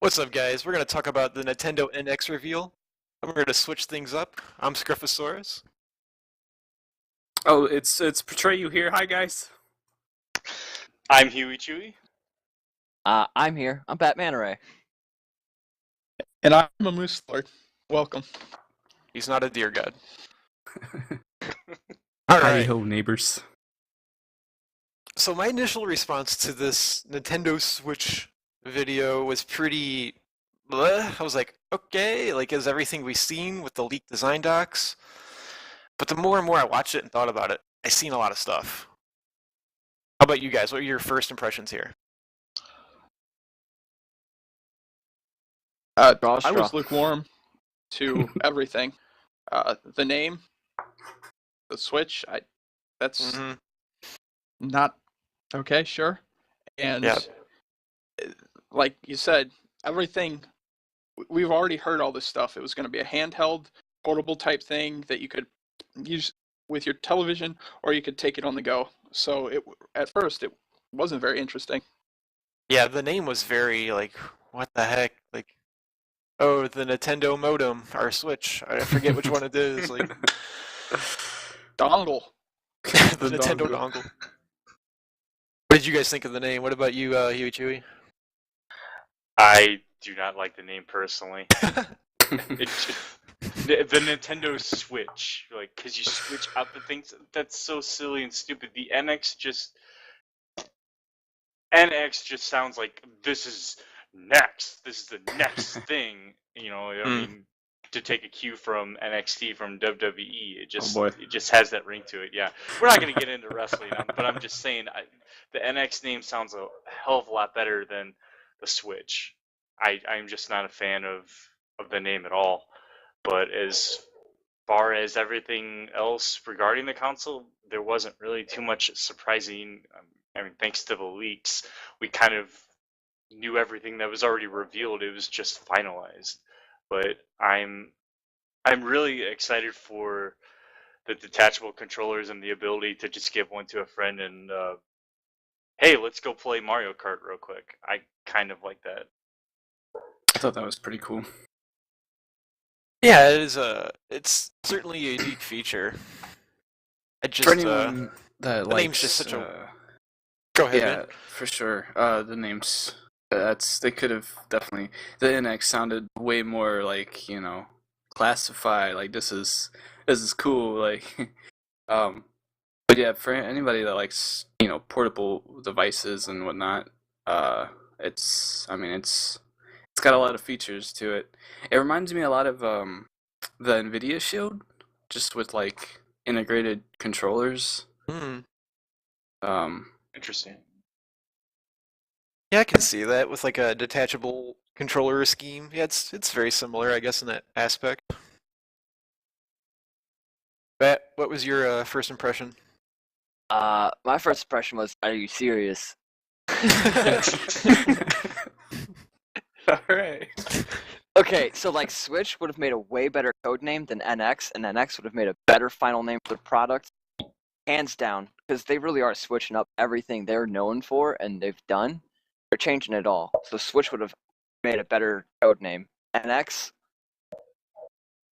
What's up, guys? We're going to talk about the Nintendo NX reveal, and we're going to switch things up. I'm Scruffosaurus. Oh, it's Portray You here. Hi, guys. I'm Huey Chewy. I'm here. I'm Batman Ray. And I'm a Moose Lord. Welcome. He's not a deer god. Hi Alright, ho, neighbors. so my initial response to this Nintendo Switch video was pretty bleh. I was like, okay, like is everything we've seen with the leaked design docs? But the more and more I watched it and thought about it, I seen a lot of stuff. How about you guys? What are your first impressions here? I Straw. was lukewarm to everything. The name, the Switch, that's Mhm. not okay, sure. And Yeah. like you said, everything, we've already heard all this stuff. It was going to be a handheld, portable type thing that you could use with your television, or you could take it on the go. So at first, it wasn't very interesting. Yeah, the name was very like, what the heck? Like, oh, the Nintendo modem, our Switch. I forget which one it is. Like, Dongle. the Nintendo dongle. What did you guys think of the name? What about you, Huey Chewy? I do not like the name personally. The Nintendo Switch, like, because you switch out the things, that's so silly and stupid. The NX just sounds like this is next. This is the next thing. You know, I mean, to take a cue from NXT from WWE, it just has that ring to it. Yeah, we're not gonna get into wrestling, but I'm just saying the NX name sounds a hell of a lot better than the Switch. I'm just not a fan of the name at all. But as far as everything else regarding the console, there wasn't really too much surprising. I mean, thanks to the leaks, we kind of knew everything that was already revealed. It was just finalized. But I'm really excited for the detachable controllers and the ability to just give one to a friend and hey, let's go play Mario Kart real quick. I kind of like that. I thought that was pretty cool. Yeah, it's certainly a unique feature. I just, For anyone that the likes, name's just such a... Go ahead, yeah, man. for sure. The names, they could have definitely. The NX sounded way more like, classified. Like this is cool. Like, but yeah, for anybody that likes, portable devices and whatnot, it's got a lot of features to it. It reminds me a lot of the Nvidia Shield, just with like integrated controllers. Interesting. Yeah, I can see that with like a detachable controller scheme. Yeah, it's very similar, I guess, in that aspect. Bat, what was your first impression? My first impression was, are you serious? Alright. Okay, so like Switch would have made a way better code name than NX, and NX would have made a better final name for the product, hands down, because they really are switching up everything they're known for and they've done. They're changing it all. So Switch would have made a better code name. NX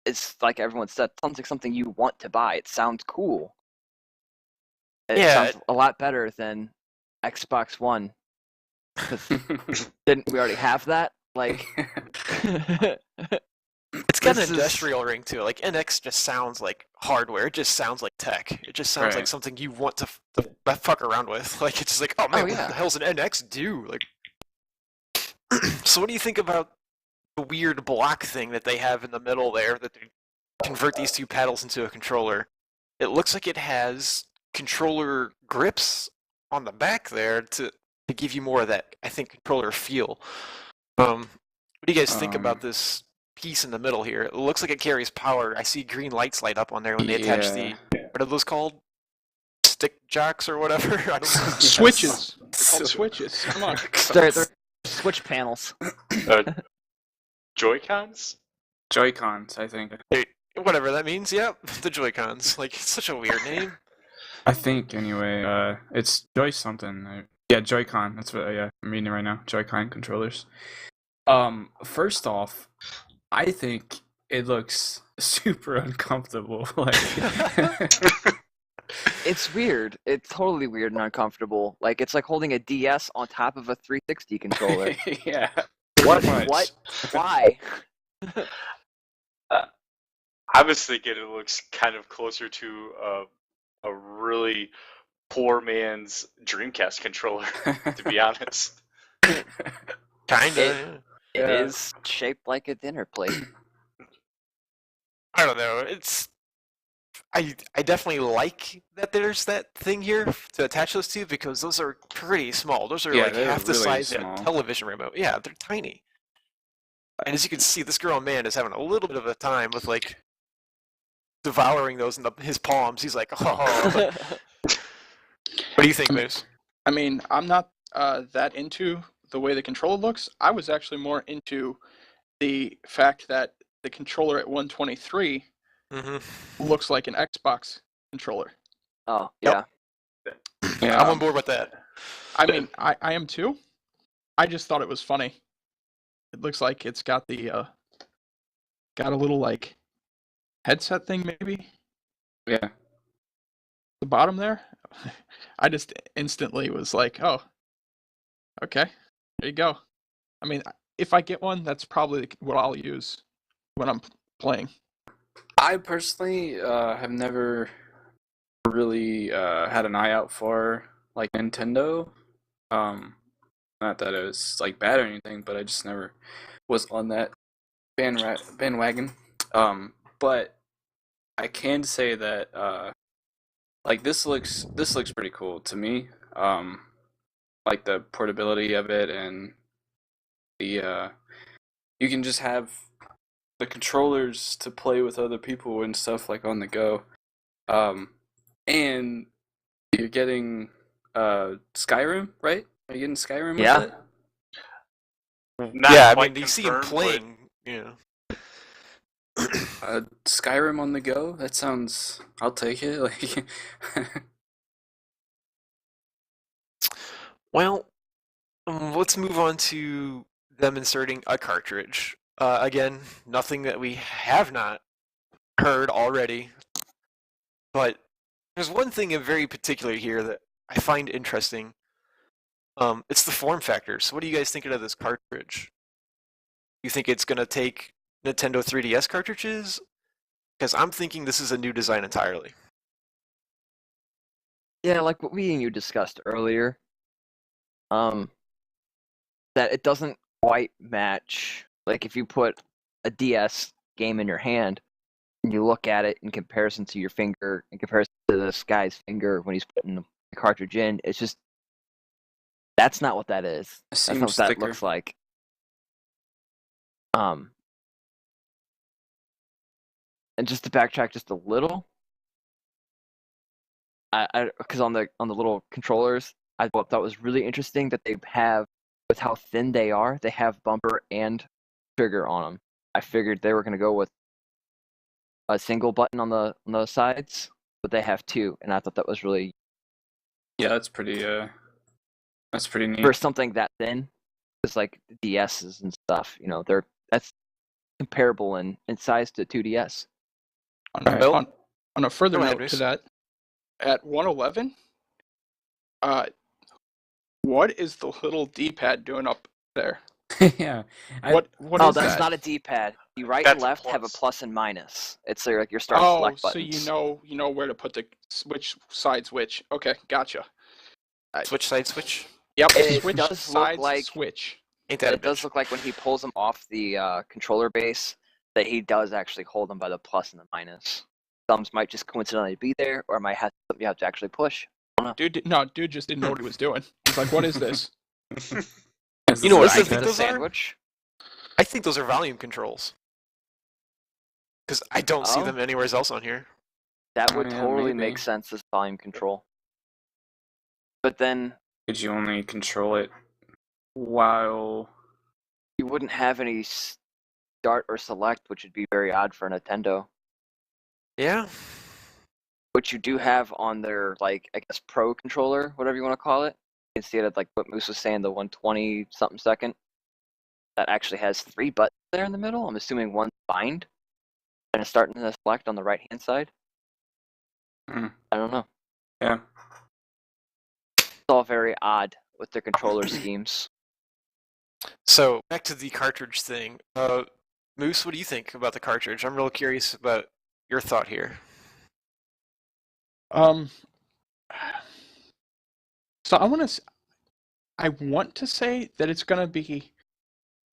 is, like everyone said, sounds like something you want to buy. It sounds cool. It sounds a lot better than Xbox One. Didn't we already have that? Like, It's got an industrial ring to it. Like NX just sounds like hardware. It just sounds like tech. It just sounds like something you want to fuck around with. Like it's just like, oh man, what the hell's an NX do? Like, so what do you think about the weird block thing that they have in the middle there that they convert these two paddles into a controller? It looks like it has controller grips on the back there to give you more of that, I think, controller feel. What do you guys think about this piece in the middle here? It looks like it carries power. I see green lights light up on there when they attach the, what are those called? Stick jocks or whatever? I don't know. Switches. They're called switches. Come on. they're Switch panels. Joy-Cons? Joy-Cons, I think. Hey, whatever that means, yep. The Joy-Cons. Like, it's such a weird name. I think, anyway, it's Joy something. Yeah, Joy-Con. That's what I'm reading it right now. Joy-Con controllers. First off, I think it looks super uncomfortable. Like, it's weird. It's totally weird and uncomfortable. Like it's like holding a DS on top of a 360 controller. Yeah. What? Why? I was thinking it looks kind of closer to a really poor man's Dreamcast controller, to be honest. Kinda. It is shaped like a dinner plate. I don't know. I definitely like that there's that thing here to attach those to because those are pretty small. Those are like half the size of a television remote. Yeah, they're tiny. And as you can see, this grown man is having a little bit of a time with like devouring those in his palms. He's like, oh. What do you think, Moose? I mean, I'm not that into the way the controller looks. I was actually more into the fact that the controller at 123 looks like an Xbox controller. Oh, yeah. Yeah, I'm on board with that. I mean, I am too. I just thought it was funny. It looks like it's got the got a little like headset thing maybe. Yeah. The bottom there. I just instantly was like, oh, okay, there you go. I mean, if I get one, that's probably what I'll use when I'm playing. I personally have never really had an eye out for like Nintendo. Not that it was like bad or anything, but I just never was on that bandwagon. But I can say that like this looks pretty cool to me. Like the portability of it and the you can just have the controllers to play with other people and stuff like on the go. And you're getting Skyrim, right? Are you getting Skyrim with it? Yeah, I mean, you see him playing, you know. Skyrim on the go? That sounds... I'll take it. Like, well, let's move on to them inserting a cartridge. Again, nothing that we have not heard already. But there's one thing in very particular here that I find interesting. It's the form factor. So what do you guys think of this cartridge? You think it's going to take Nintendo 3DS cartridges? Because I'm thinking this is a new design entirely. Yeah, like what we and you discussed earlier. That it doesn't quite match. Like if you put a DS game in your hand and you look at it in comparison to your finger, in comparison to this guy's finger when he's putting the cartridge in, it's just that's not what that is. That's not what that looks like. And just to backtrack just a little, because on the little controllers, I thought that was really interesting that they have, with how thin they are, they have bumper and trigger on them. I figured they were going to go with a single button on the sides, but they have two, and I thought that was really that's pretty neat for something that thin. It's like DSs and stuff, you know, that's comparable in size to 2DS. On a further note to that, at 111, what is the little D-pad doing up there? Yeah. What is that's that? not a D-pad. The right and left have a plus and minus. It's like your start and select buttons. So you know where to put the which side switch. Okay, gotcha. Switch side switch? Yep, it switch does side look like, switch. Ain't that it does look like when he pulls them off the controller base, that he does actually hold them by the plus and the minus. Thumbs might just coincidentally be there, or might have something you have to actually push. Dude just didn't know what he was doing. He's like, what is this? You know what I This think is a those sandwich. I think those are volume controls. Because I don't see them anywhere else on here. That would totally make sense as volume control. But then... Could you only control it while... You wouldn't have any start or select, which would be very odd for a Nintendo. Yeah. Which you do have on their, like, I guess, Pro controller, whatever you want to call it. Instead of, like, what Moose was saying, the 120-something second. that actually has 3 buttons there in the middle. I'm assuming one's bind and it's starting to select on the right-hand side. I don't know. Yeah. It's all very odd with their controller schemes. So, back to the cartridge thing. Moose, what do you think about the cartridge? I'm real curious about your thought here. So I want to say that it's gonna be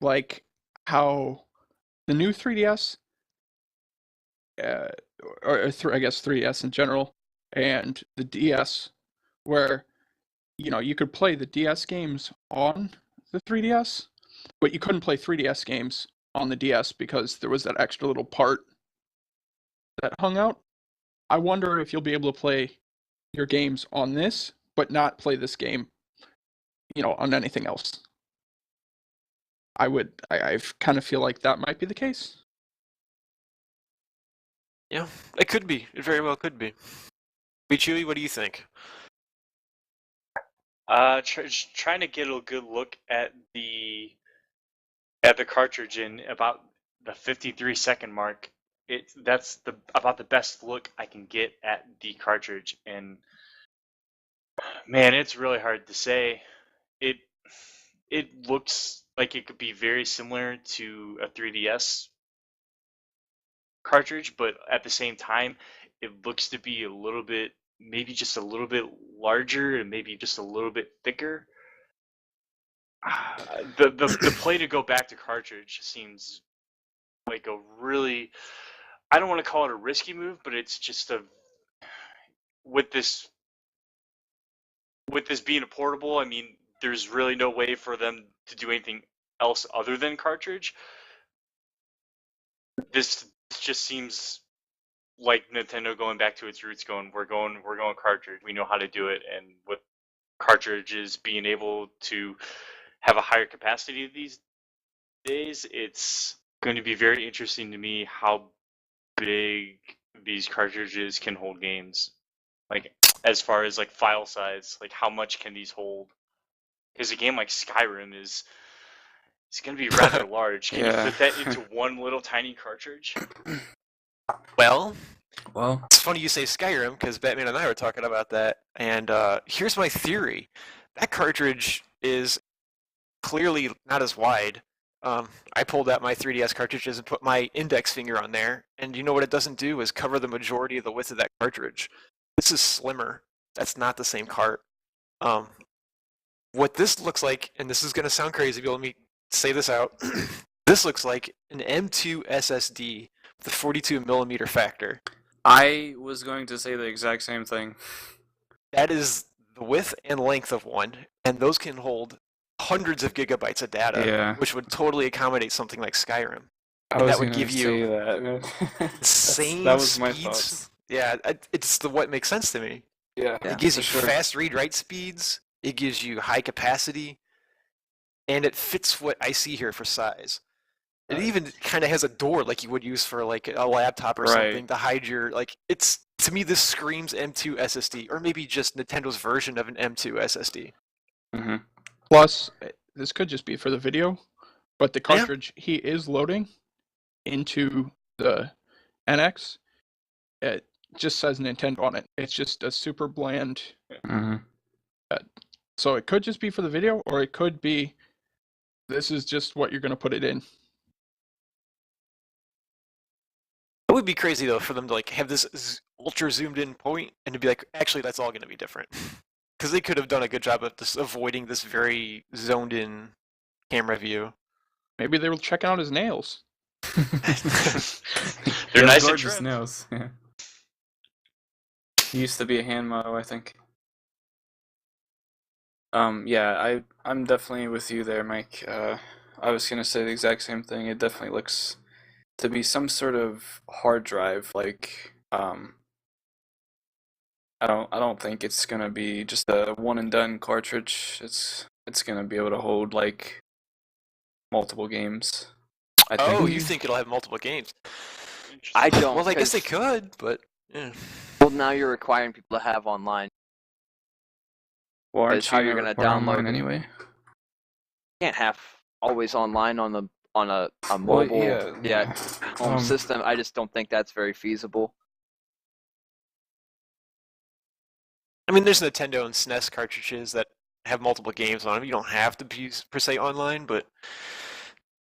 like how the new 3DS, I guess 3DS in general, and the DS, where you could play the DS games on the 3DS, but you couldn't play 3DS games on the DS because there was that extra little part that hung out. I wonder if you'll be able to play your games on this, but not play this game, on anything else. I kind of feel like that might be the case. Yeah, it could be. It very well could be. Chewy, what do you think? Trying to get a good look at the cartridge in about the 53-second mark. That's about the best look I can get at the cartridge, and man, it's really hard to say. It looks like it could be very similar to a 3DS cartridge, but at the same time, it looks to be a little bit, maybe just a little bit larger and maybe just a little bit thicker. The play to go back to cartridge seems like a really, I don't want to call it a risky move, but it's just with this being a portable, I mean, there's really no way for them to do anything else other than cartridge. This just seems like Nintendo going back to its roots, we're going cartridge. We know how to do it, and with cartridges being able to have a higher capacity these days, it's going to be very interesting to me how big these cartridges can hold games. Like, as far as like file size, like how much can these hold? Because a game like Skyrim is going to be rather large. Can you fit that into one little tiny cartridge? Well, it's funny you say Skyrim, because Batman and I were talking about that, and here's my theory. That cartridge is clearly not as wide. I pulled out my 3DS cartridges and put my index finger on there, and you know what it doesn't do is cover the majority of the width of that cartridge. This is slimmer. That's not the same cart. What this looks like, and this is going to sound crazy, but let me say this out. This looks like an M2 SSD with a 42mm factor. I was going to say the exact same thing. That is the width and length of one, and those can hold hundreds of gigabytes of data, which would totally accommodate something like Skyrim. And that would give you insane that was speeds. My thoughts. Yeah, it's what makes sense to me. Yeah, it gives you fast read-write speeds. It gives you high capacity, and it fits what I see here for size. It even kind of has a door like you would use for like a laptop or something to hide your It's, to me, this screams M2 SSD, or maybe just Nintendo's version of an M2 SSD. Mm-hmm. Plus, this could just be for the video, but the cartridge he is loading into the NX, it just says Nintendo on it. It's just a super bland. Mm-hmm. So it could just be for the video, or it could be this is just what you're going to put it in. It would be crazy though for them to have this ultra zoomed in point and to be like, actually, that's all going to be different. Because they could have done a good job of just avoiding this very zoned in camera view. Maybe they were checking out his nails. They're nice, gorgeous nails. Yeah. He used to be a hand model, I think. Yeah, I'm definitely with you there, Mike. I was gonna say the exact same thing. It definitely looks to be some sort of hard drive, I don't think it's gonna be just a one and done cartridge. It's gonna be able to hold multiple games. I think. Oh, you think it'll have multiple games? I don't. Well, I guess they could, but yeah. Well, now you're requiring people to have online. Well, That's how you're gonna download anyway. You can't have always online on a mobile home Um, system. I just don't think that's very feasible. I mean, there's Nintendo and SNES cartridges that have multiple games on them. You don't have to be per se online, but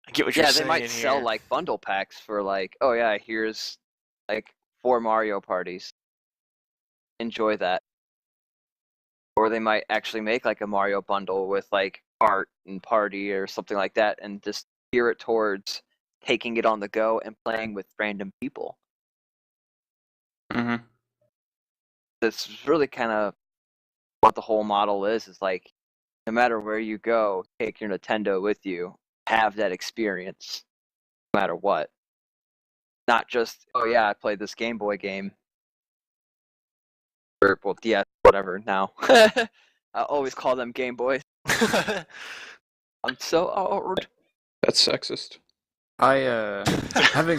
I get what you're saying. Yeah, they might sell like bundle packs for like, oh yeah, here's like 4 Mario parties. Enjoy that. Or they might actually make like a Mario bundle with like art and party or something like that, and just gear it towards taking it on the go and playing with random people. Mm-hmm. That's really kind of what the whole model is like, no matter where you go, take your Nintendo with you, have that experience, no matter what. Not just, oh yeah, I played this Game Boy game. Or, well, DS, whatever now. I always call them Game Boys. I'm so old. That's sexist. I having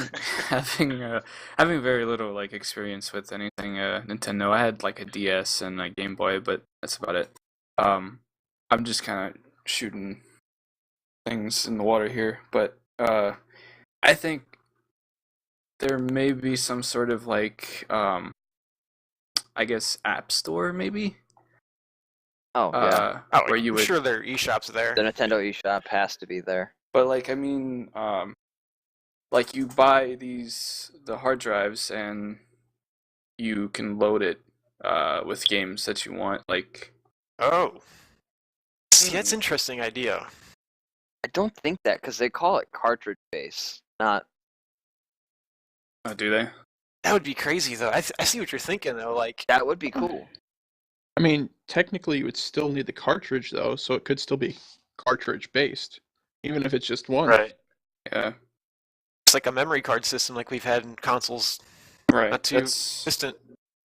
very little like experience with anything Nintendo. I had like a DS and a Game Boy, but that's about it. I'm just kind of shooting things in the water here, but I think there may be some sort of like I guess App Store maybe. Oh yeah. Where you would... sure there are eShops there. The Nintendo eShop has to be there. But like I mean, like you buy the hard drives and you can load it with games that you want. Like see, that's an interesting idea. I don't think that, because they call it cartridge based, not. Oh, do they? That would be crazy, though. I see what you're thinking, though. Like that would be cool. I mean, technically, you would still need the cartridge, though, so it could still be cartridge-based, even if it's just one. Right. Yeah. It's like a memory card system like we've had in consoles. Right. Not too distant.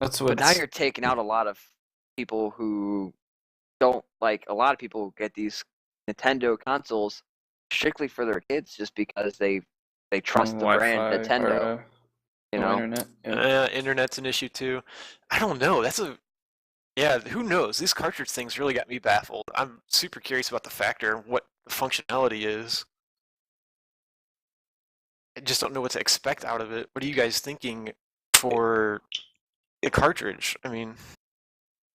That's what. But now you're taking out a lot of people who don't like. A lot of people get these Nintendo consoles strictly for their kids, just because they trust the brand Nintendo. You know, internet. Yeah. Internet's an issue too. I don't know. Who knows? These cartridge things really got me baffled. I'm super curious about the factor, what the functionality is. I just don't know what to expect out of it. What are you guys thinking for a cartridge? I mean,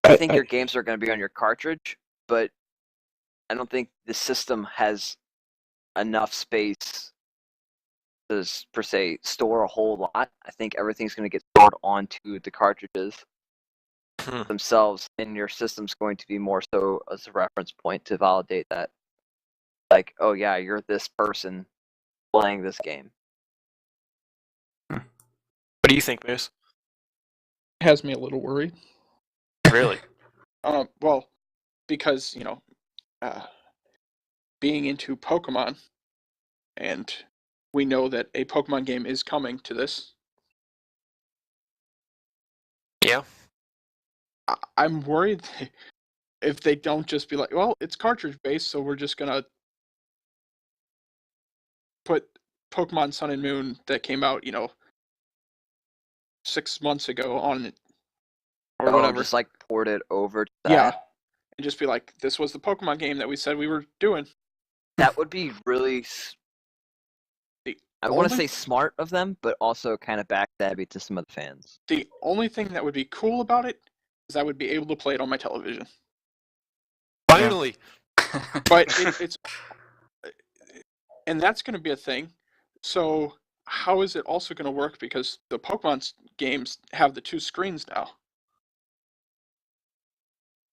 I think your games are going to be on your cartridge, but I don't think the system has enough space to, per se, store a whole lot. I think everything's going to get stored onto the cartridges themselves, and your system's going to be more so as a reference point to validate that. Like, oh yeah, you're this person playing this game. What do you think, Moose? It has me a little worried. Really? Well, because, being into Pokemon, and we know that a Pokemon game is coming to this. Yeah. I'm worried if they don't just be like, well, it's cartridge-based, so we're just going to put Pokemon Sun and Moon that came out, 6 months ago on it. Or whatever. Just like port it over to that. Yeah. And just be like, this was the Pokemon game that we said we were doing. That would be really, I want to say smart of them, but also kind of backstabby to some of the fans. The only thing that would be cool about it is I would be able to play it on my television. Finally! But it's... And that's going to be a thing. So how is it also going to work? Because the Pokemon games have the 2 screens now.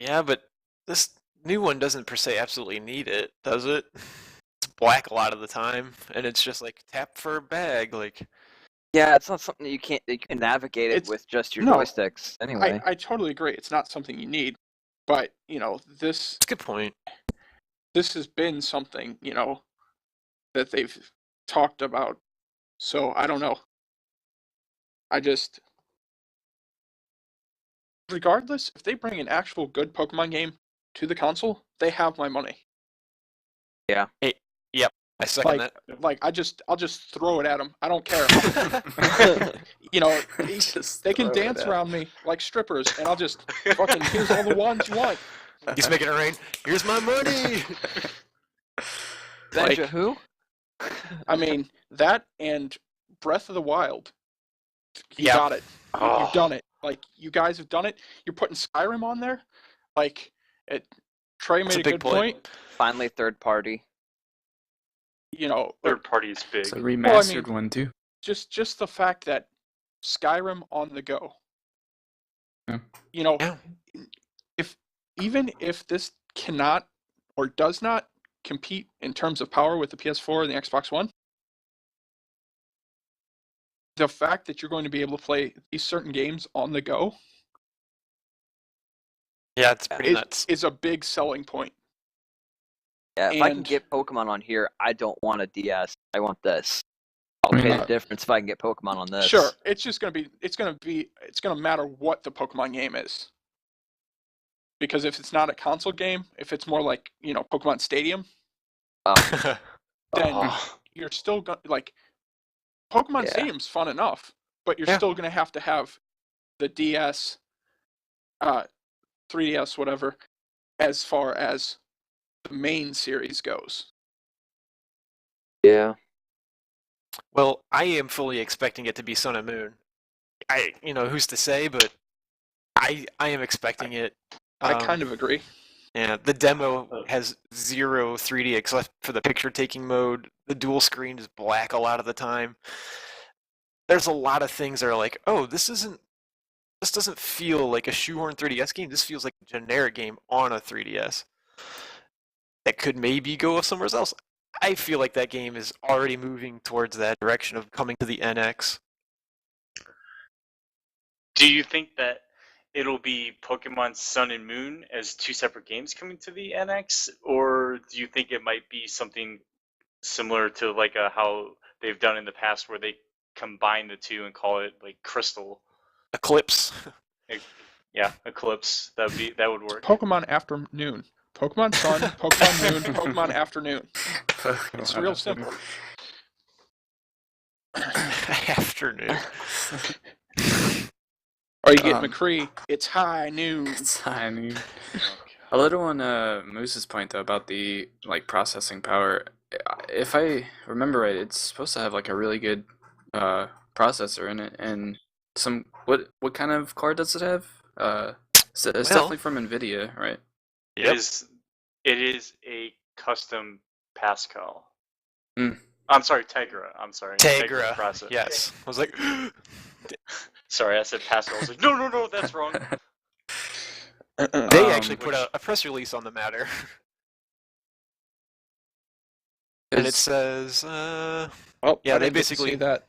Yeah, but this new one doesn't per se absolutely need it, does it? It's black a lot of the time, and it's just like tap for a bag, like. Yeah, it's not something you can navigate it with just your joysticks. Anyway, I totally agree. It's not something you need, but this. That's a good point. This has been something that they've talked about. So I don't know. Regardless, if they bring an actual good Pokemon game to the console, they have my money. Yeah. Yep. I second that. Like I'll just throw it at them. I don't care. They can dance around me like strippers, and I'll just fucking here's all the ones you want. He's making it rain. Here's my money. Benja who? I mean, that and Breath of the Wild. You got it. You've done it. Like, you guys have done it. You're putting Skyrim on there. Like, Trey made a good point. Finally, third party. You know, third party is big. It's a remastered one too. Just the fact that Skyrim on the go. Yeah. You know, if this cannot or does not compete in terms of power with the PS4 and the Xbox One, the fact that you're going to be able to play these certain games on the go, it's pretty nuts. Is a big selling point. Yeah, if I can get Pokemon on here, I don't want a DS. I want this. I'll pay the difference if I can get Pokemon on this. Sure, it's gonna matter what the Pokemon game is. Because if it's not a console game, if it's more like, you know, Pokemon Stadium, then you're still going like Pokemon Stadium's fun enough, but you're still gonna have to have the DS, 3DS, whatever, as far as the main series goes. Yeah. Well, I am fully expecting it to be Sun and Moon. Who's to say, but I am expecting it. I kind of agree. Yeah, the demo has 0 3D except for the picture-taking mode. The dual screen is black a lot of the time. There's a lot of things that are like, oh, this doesn't feel like a shoehorn 3DS game. This feels like a generic game on a 3DS that could maybe go somewhere else. I feel like that game is already moving towards that direction of coming to the NX. Do you think that it'll be Pokemon Sun and Moon as 2 separate games coming to the NX, or do you think it might be something similar to like how they've done in the past, where they combine the two and call it like Crystal? Eclipse. Yeah, Eclipse. That would work. Pokemon Afternoon. Pokemon Sun, Pokemon Moon, Pokemon Afternoon. It's real simple. Afternoon. Or you get McCree, it's high noon. It's high noon. A little on Moose's point though about the like processing power. If I remember right, it's supposed to have like a really good processor in it, and what kind of card does it have? It's definitely from NVIDIA, right? Yep. It is a custom Pascal. Mm. I'm sorry, Tegra. Tegra processor. Yes. I was like, sorry, I said Pascal. I was like, no, that's wrong. They actually put out a press release on the matter. And it says, they basically that.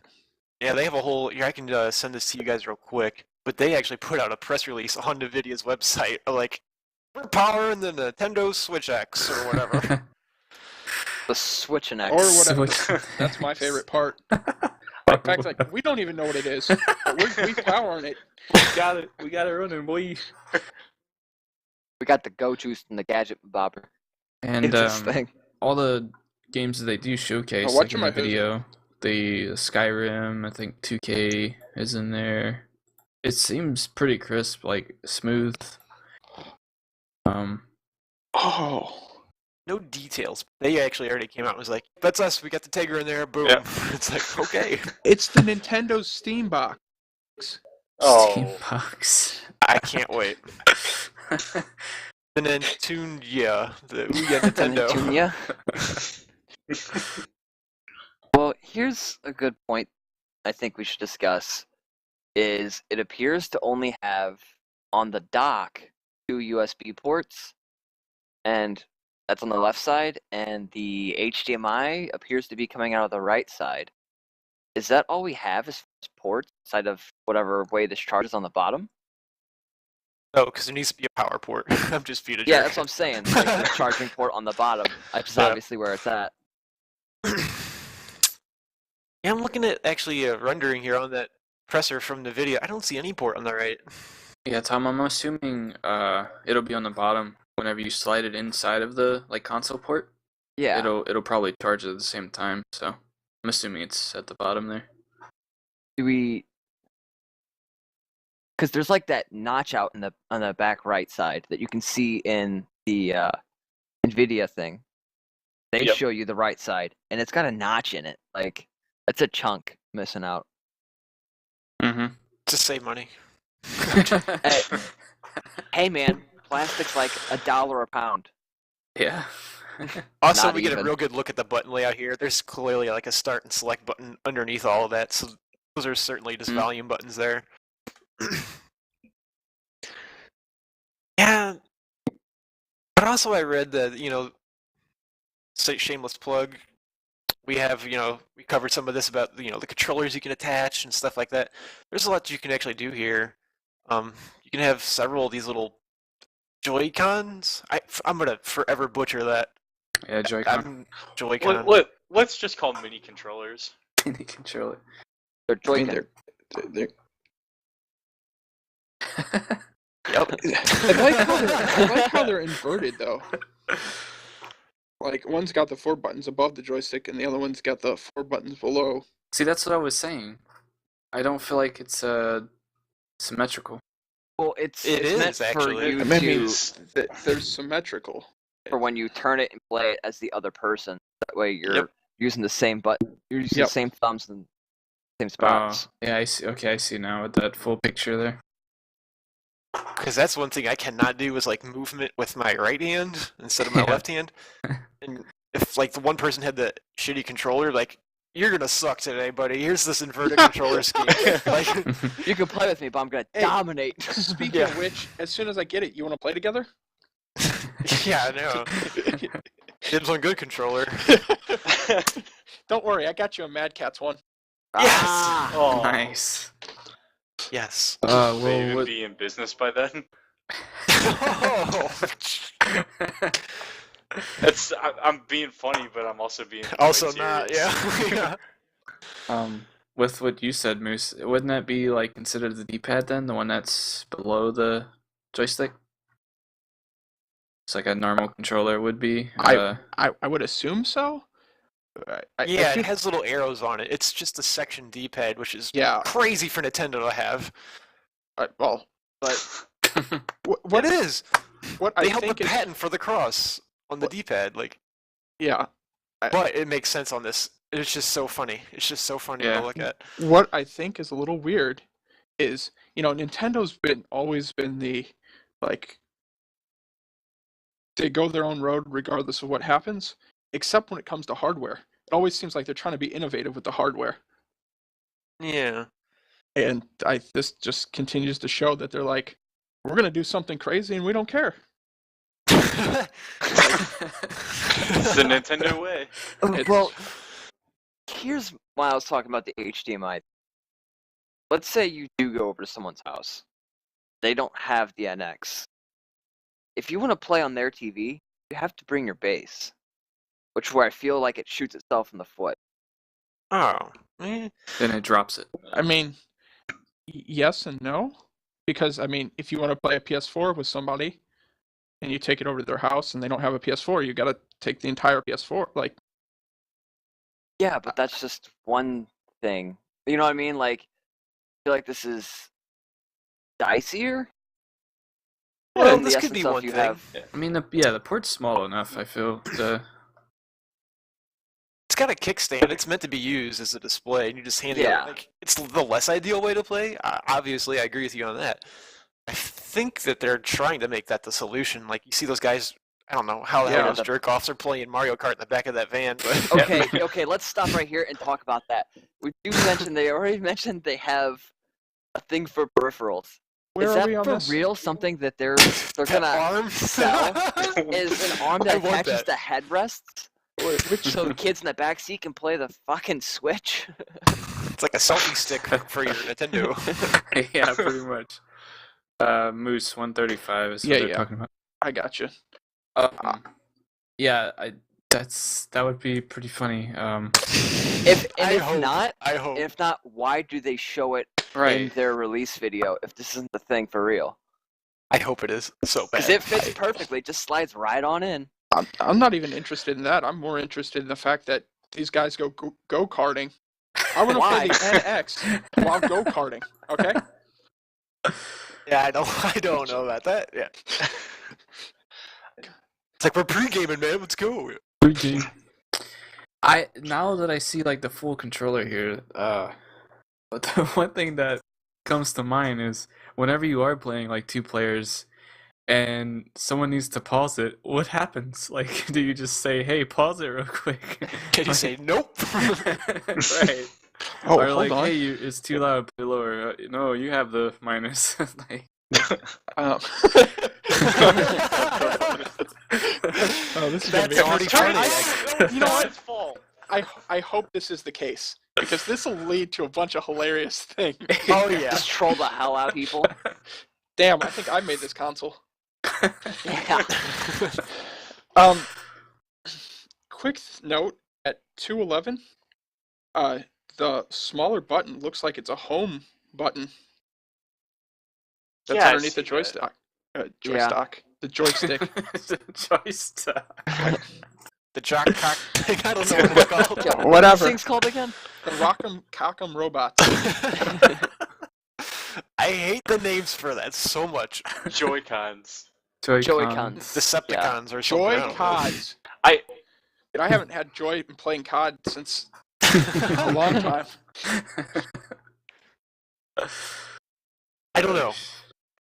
Yeah, they have a whole. Here, I can send this to you guys real quick. But they actually put out a press release on NVIDIA's website, like, we're powering the Nintendo Switch X or whatever. The Switch and X. Or whatever. That's my favorite part. In fact, like, we don't even know what it is. But we powering it. We got it. We got it running, boy. We got the Go Juice and the Gadget Bobber. And all the games that they do showcase, like in the video, the Skyrim, I think 2K is in there. It seems pretty crisp, like smooth. No details. They actually already came out and was like, that's us, we got the Tegra in there, boom. Yep. It's like, okay. It's the Nintendo Steam box. Steam box. I can't wait. The Nintendo. The Ouya Nintendo. Well, here's a good point I think we should discuss. Is it appears to only have on the dock 2 USB ports, and that's on the left side, and the HDMI appears to be coming out of the right side. Is that all we have as ports inside of whatever way this charges on the bottom? Oh, because there needs to be a power port. I'm just feeding. Yeah, that's what I'm saying. Like the charging port on the bottom. That's obviously where it's at. Yeah, I'm looking at actually rendering here on that presser from the video. I don't see any port on the right. Yeah, Tom, I'm assuming it'll be on the bottom whenever you slide it inside of the console port. Yeah. It'll probably charge at the same time, so I'm assuming it's at the bottom there. Do we? Because there's like that notch out on the back right side that you can see in the NVIDIA thing. They show you the right side, and it's got a notch in it. Like, that's a chunk missing out. Mm-hmm. To save money. Hey man, plastic's like $1 a pound. Yeah. Also, Not we get a even. real good look at the button layout here. There's clearly like a start and select button underneath all of that, so those are certainly just volume buttons there. Yeah, but also I read that, shameless plug, we have, we covered some of this about, the controllers you can attach and stuff like that. There's a lot you can actually do here. You can have several of these little Joy-Cons. I'm gonna forever butcher that. Yeah, Joy-Con. Joy-Con. Let's just call them mini controllers. Mini controller. They're Joy-Con. They're... Yep. I like how they're inverted though. Like one's got the 4 buttons above the joystick, and the other one's got the 4 buttons below. See, that's what I was saying. I don't feel like it's symmetrical. Well, it's is, meant actually. for you They're symmetrical. for when you turn it and play it as the other person. That way you're using the same button. You're using the same thumbs and same spots. Yeah, I see. Okay, I see now with that full picture there. Because that's one thing I cannot do is like movement with my right hand instead of my left hand. And if like the one person had the shitty controller, like, you're gonna suck today, buddy. Here's this inverted controller scheme. Like, you can play with me, but I'm gonna dominate. Speaking of which, as soon as I get it, you want to play together? yeah, I know. Dibs on good controller. Don't worry, I got you a Mad Catz one. Yes. Oh, nice. Yes. Will you be in business by then? I'm being funny, but I'm also being also serious. not. Yeah. With what you said, Moose, wouldn't that be like considered the D-pad then, the one that's below the joystick? It's like a normal controller would be. I would assume so. It has little arrows on it. It's just a section D-pad, which is crazy for Nintendo to have. But what it is? What they I held think the patent for the cross on the D-pad, like. Yeah. But it makes sense on this. It's just so funny. It's just so funny to look at. What I think is a little weird is, Nintendo's always been the, like, they go their own road regardless of what happens, except when it comes to hardware. It always seems like they're trying to be innovative with the hardware. Yeah. And this just continues to show that they're like, we're going to do something crazy and we don't care. It's the Nintendo way. Well, here's why I was talking about the HDMI. Let's say you do go over to someone's house. They don't have the NX. If you want to play on their TV, you have to bring your base, which is where I feel like it shoots itself in the foot. Oh. Then it drops it. I mean, yes and no. Because, if you want to play a PS4 with somebody, and you take it over to their house and they don't have a PS4, you got to take the entire PS4. Like, yeah, but that's just one thing. You know what I mean? Like, I feel like this is dicier. Well, this could be one thing. I mean, the port's small enough. I feel It's got a kickstand. It's meant to be used as a display, and you just hand it out. Like, it's the less ideal way to play. Obviously, I agree with you on that. I think that they're trying to make that the solution. Like, you see those guys, I don't know how the hell those jerk-offs are playing Mario Kart in the back of that van. But Okay, let's stop right here and talk about that. They already mentioned they have a thing for peripherals. Is that for real something that they're gonna sell? Is an arm that attaches to headrests? So the kids in the back seat can play the fucking Switch? It's like a selfie stick for your Nintendo. Yeah, pretty much. Moose 135 is what they're talking about. I got you. That would be pretty funny. If not, why do they show it in their release video if this isn't the thing for real? I hope it is so bad. Because it fits perfectly, it just slides right on in. I'm not even interested in that. I'm more interested in the fact that these guys go karting. I want to play the NX while go karting. Okay. Yeah, I don't know about that. Yeah. It's like, we're pre-gaming, man. Let's go. Pre-game. Now that I see like the full controller here, but the one thing that comes to mind is whenever you are playing like two players and someone needs to pause it, what happens? Like, do you just say, "Hey, pause it real quick"? Can you say nope? Right. Oh, or hold like, on. "Hey, it's too loud. Put it lower." No, you have the minus. Like, Oh, this is gonna be That's awesome. pretty funny. You know what? It's fall. I hope this is the case because this will lead to a bunch of hilarious things. Oh yeah. Just troll the hell out of people. Damn, I think I made this console. Yeah. Quick note at 211, the smaller button looks like it's a home button. That's Yeah, I underneath see the that. joystick. The joystick. Joystick. The jock cock thing. I don't know what it's called. Yeah, what Whatever. this thing's called again? The Rock'em Cock'em Robots. I hate the names for that so much. Joy-Cons. Joy-Cons. Decepticons or something. I don't know. Joy-Cods. I Dude, I haven't had joy in playing COD since a long time. I don't know.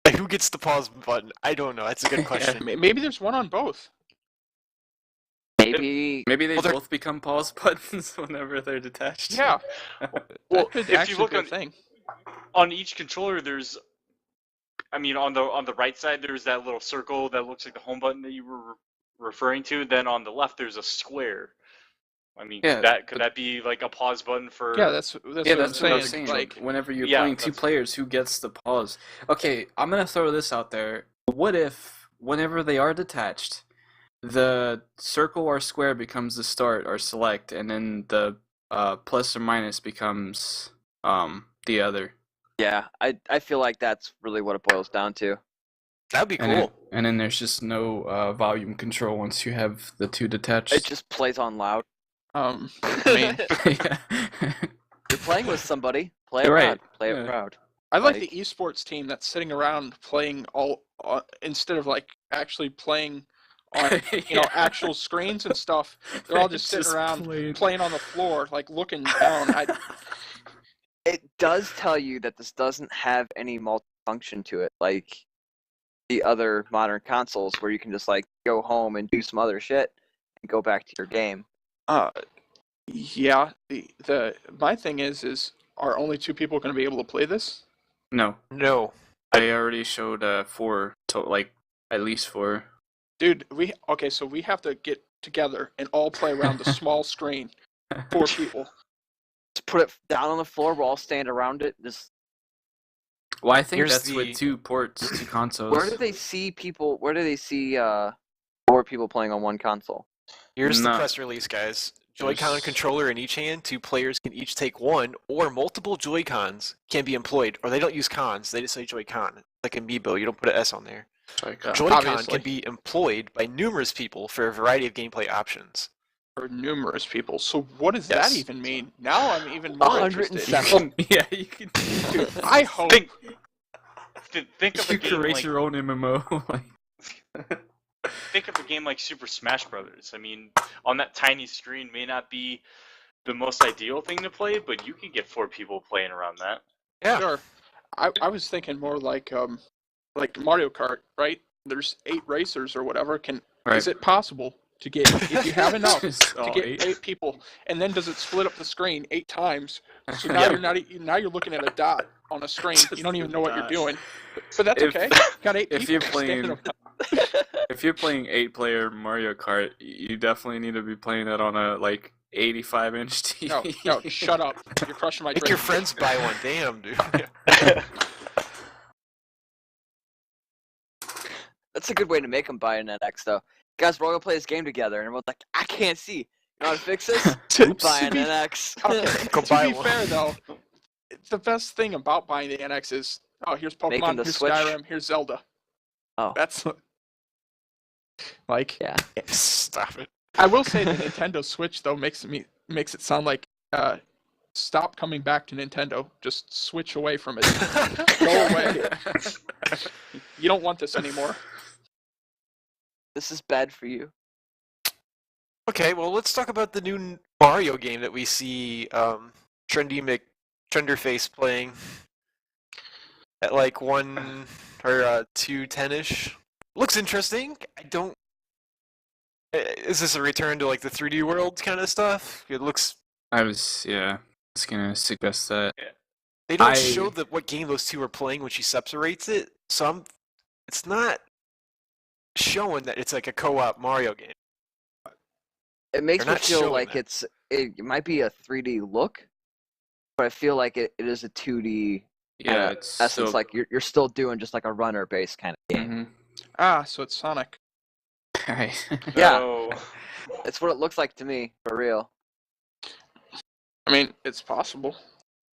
Like, who gets the pause button? I don't know. That's a good question. Maybe there's one on both. Maybe. Maybe they Well, they're- both become pause buttons whenever they're detached. Yeah. well, That could if you actually look be a on thing. each controller, there's, I mean, on the right side, there's that little circle that looks like the home button that you were referring to. Then on the left, there's a square. I mean, Yeah, could that be like a pause button for? Yeah, that's what I'm saying. Like, whenever you're Yeah, playing two that's- players, who gets the pause? Okay, I'm gonna throw this out there. What if, whenever they are detached, the circle or square becomes the start or select, and then the plus or minus becomes the other? Yeah, I feel like that's really what it boils down to. That'd be cool. And then there's just no volume control once you have the two detached. It just plays on loud. I mean, Yeah. You're playing with somebody. Play it You're right. loud. Play Yeah. it proud. I like Like- the esports team that's sitting around playing all instead of like actually playing on actual screens and stuff. They're all just sitting around playing on the floor, like looking down. It does tell you that this doesn't have any multifunction to it, like the other modern consoles where you can just like go home and do some other shit and go back to your game. Yeah. My thing is are only two people going to be able to play this? No. No. I already showed four, like at least four. Dude, so we have to get together and all play around the small screen. 4 people. Just put it down on the floor. We'll all stand around it. Just Well, I think Here's that's with 2 ports, 2 consoles. where do they see people? Where do they see 4 people playing on one console? Here's the No. press release, guys. Joy-Con Yes. controller in each hand. 2 players can each take one, or multiple Joy-Cons can be employed. Or they don't use cons. They just say Joy-Con. Like Amiibo, you don't put an S on there. Joy-Con Obviously. can be employed by numerous people for a variety of gameplay options. For numerous people. So what does Yes. that even mean? Now I'm even more interested. 107. Yeah, you can. Dude, I hope. Think of a You game can raise like your own MMO. think of a game like Super Smash Brothers. I mean, on that tiny screen may not be the most ideal thing to play, but you can get 4 people playing around that. Yeah. Sure. I was thinking more like Mario Kart, right? There's 8 racers or whatever. Is it possible to get, if you have enough, Just to all get 8. 8 people, and then does it split up the screen 8 times? So now you're looking at a dot on a screen. You don't even know what you're doing. But that's If- okay. Got 8 if people you're standing playing- around. If you're playing 8-player Mario Kart, you definitely need to be playing that on a 85-inch TV. No, shut up. You're crushing my Make dream. your friends buy one. Damn, dude. That's a good way to make them buy an NX, though. Guys, we're all gonna play this game together, and everyone's like, "I can't see. You know how to fix this? Buy an NX." Okay, Go to buy be one. fair, though, the best thing about buying the NX is, here's Making Pokemon, the here's Switch. Skyrim, here's Zelda. Oh. That's like. Yeah. Stop it. I will say the Nintendo Switch though makes it sound like stop coming back to Nintendo. Just switch away from it. Go away. You don't want this anymore. This is bad for you. Okay, well, let's talk about the new Mario game that we see Trenderface playing at like 1 or 2:10ish. Looks interesting. I don't. Is this a return to like the 3D world kind of stuff? It looks. I was gonna suggest that. They don't show what game those two are playing when she separates it, so it's not showing that it's like a co-op Mario game. It makes me feel like it might be a 3D look, but I feel like it is a 2D essence. Still... Like you're still doing just like a runner-based kind of game. Mm-hmm. So it's Sonic. Right. Yeah. It's what it looks like to me, for real. I mean, it's possible.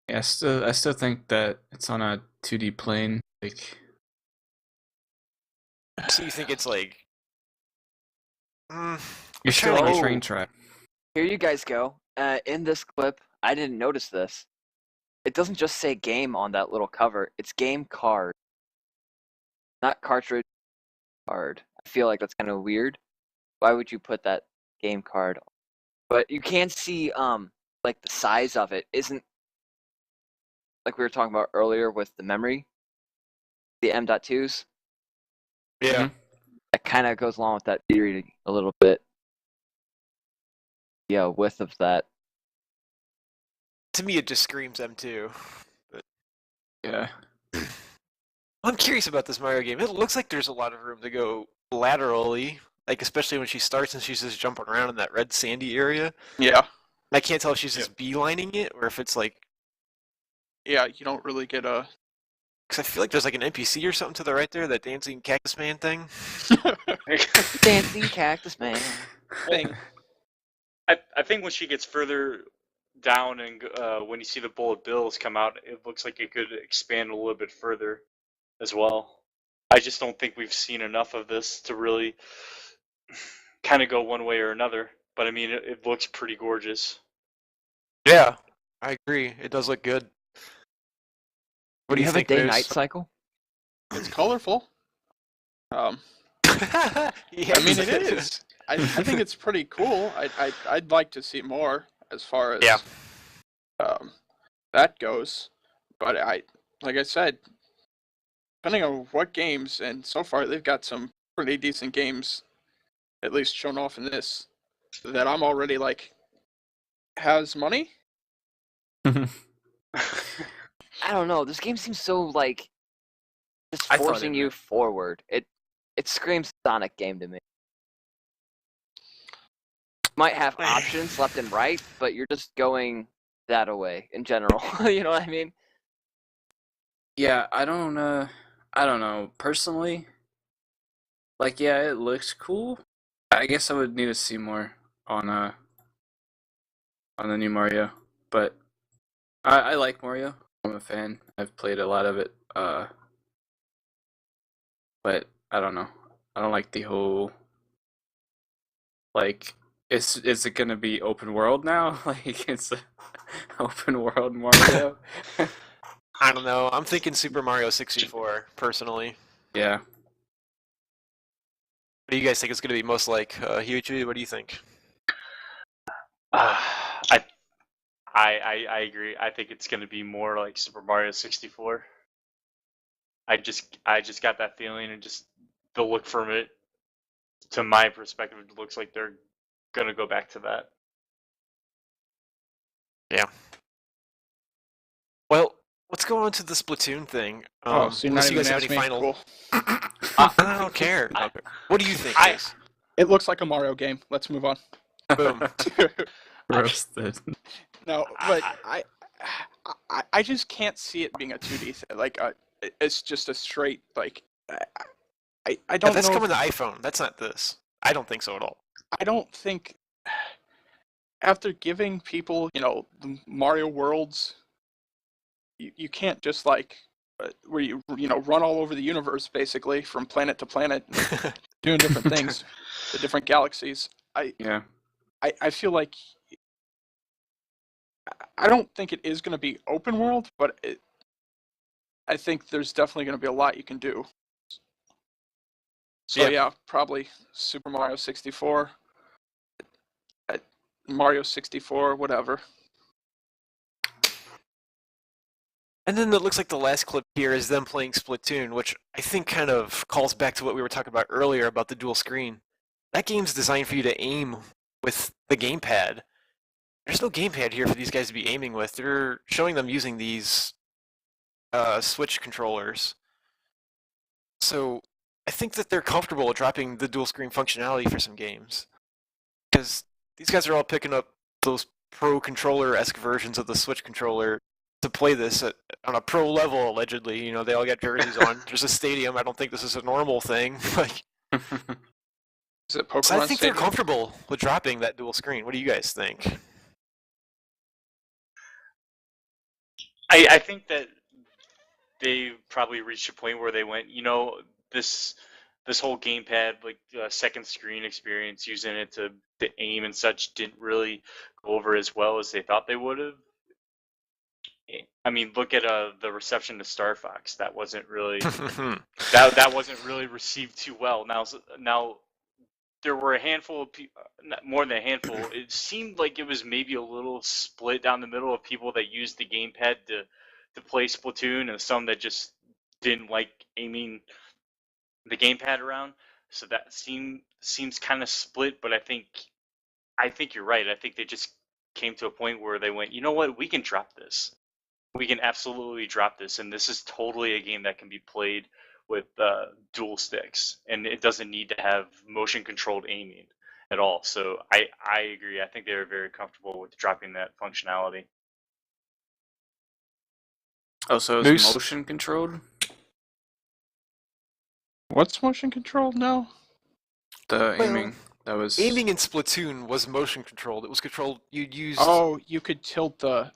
Yeah, I still think that it's on a 2D plane. Like, so you think it's like? You're still on a train track. Here you guys go. In this clip, I didn't notice this. It doesn't just say game on that little cover. It's game card, not cartridge card. I feel like that's kind of weird. Why would you put that game card? But you can see like the size of it isn't like we were talking about earlier with the memory, the M.2s. Yeah. That kind of goes along with that theory a little bit. Yeah, width of that. To me, it just screams M2. But... Yeah. I'm curious about this Mario game. It looks like there's a lot of room to go laterally, like especially when she starts and she's just jumping around in that red sandy area. Yeah. I can't tell if she's just beelining it or if it's like... Yeah, you don't really get a... Because I feel like there's like an NPC or something to the right there, that dancing cactus man thing. Dancing cactus man thing. I think when she gets further down and when you see the bullet bills come out, it looks like it could expand a little bit further as well. I just don't think we've seen enough of this to really kind of go one way or another. But I mean, it looks pretty gorgeous. Yeah, I agree. It does look good. What do you think? Have a day-night cycle? It's colorful. Yeah, I mean, it is. I think it's pretty cool. I'd like to see more as far as that goes. But like I said, depending on what games, and so far they've got some pretty decent games, at least shown off in this, that I'm already like, has money? I don't know. This game seems so like just forcing you forward. It screams Sonic game to me. Might have options left and right, but you're just going that away in general. You know what I mean? Yeah, I don't know. Personally, like, yeah, it looks cool. I guess I would need to see more on the new Mario, but I like Mario. I'm a fan. I've played a lot of it. But I don't know. I don't like the whole, like, is it gonna be open world now? Like, it's a open world Mario. I don't know. I'm thinking Super Mario 64 personally. Yeah. What do you guys think it's gonna be most like? Huichi, what do you think? I agree. I think it's gonna be more like Super Mario 64. I just got that feeling, and just the look from it, to my perspective, it looks like they're gonna go back to that. Yeah. Well, let's go on to the Splatoon thing. So you're not even you guys have asking any me? final? Cool. I don't care. What do you think, Chris? It looks like a Mario game. Let's move on. Boom. Roasted. No, but I just can't see it being a 2D thing. Like, it's just a straight, like, I don't know. That's coming to iPhone. That's not this. I don't think so at all. I don't think, after giving people, the Mario worlds, you can't just, like, where you run all over the universe, basically, from planet to planet, doing different things, the different galaxies. I feel like, I don't think it is going to be open world, but I think there's definitely going to be a lot you can do. So yeah, probably Super Mario 64. Mario 64, whatever. And then it looks like the last clip here is them playing Splatoon, which I think kind of calls back to what we were talking about earlier about the dual screen. That game's designed for you to aim with the gamepad. There's no gamepad here for these guys to be aiming with. They're showing them using these Switch controllers. So I think that they're comfortable dropping the dual screen functionality for some games. Because these guys are all picking up those pro controller-esque versions of the Switch controller to play this on a pro level, allegedly. You know, they all got jerseys on. There's a stadium. I don't think this is a normal thing. Like, is it Pokemon so I think Stadium? they're comfortable with dropping that dual screen. What do you guys think? I think that they probably reached a point where they went, you know, this whole gamepad, like second screen experience, using it to aim and such, didn't really go over as well as they thought they would have. I mean, look at the reception to Star Fox. That wasn't really that wasn't really received too well. Now there were a handful of more than a handful. It seemed like it was maybe a little split down the middle of people that used the gamepad to play Splatoon, and some that just didn't like aiming the gamepad around. So that seems kind of split. But I think you're right. I think they just came to a point where they went, you know what, we can drop this. We can absolutely drop this, and this is totally a game that can be played with dual sticks, and it doesn't need to have motion controlled aiming at all. So I agree. I think they were very comfortable with dropping that functionality. Oh, so it's motion controlled? What's motion controlled now? The aiming. That was aiming in Splatoon was motion controlled. It was controlled. You'd use. Oh, you could tilt the.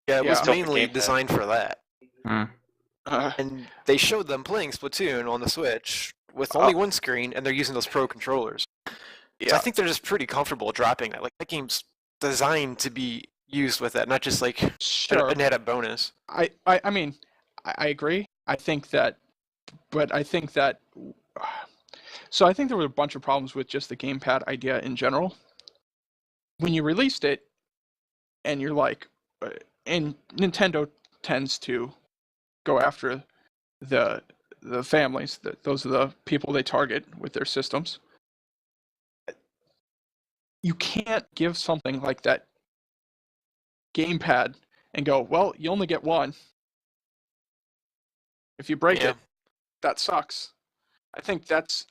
Yeah, it was mainly designed for that. And they showed them playing Splatoon on the Switch with only one screen, and they're using those pro controllers. Yeah. So I think they're just pretty comfortable dropping that. Like, that game's designed to be used with that, not just like an added bonus. I mean, I agree. I think that. So I think there were a bunch of problems with just the gamepad idea in general. When you released it, and you're like, and Nintendo tends to go after the families. Those are the people they target with their systems. You can't give something like that gamepad and go, well, you only get one. If you break it, that sucks. I think that's.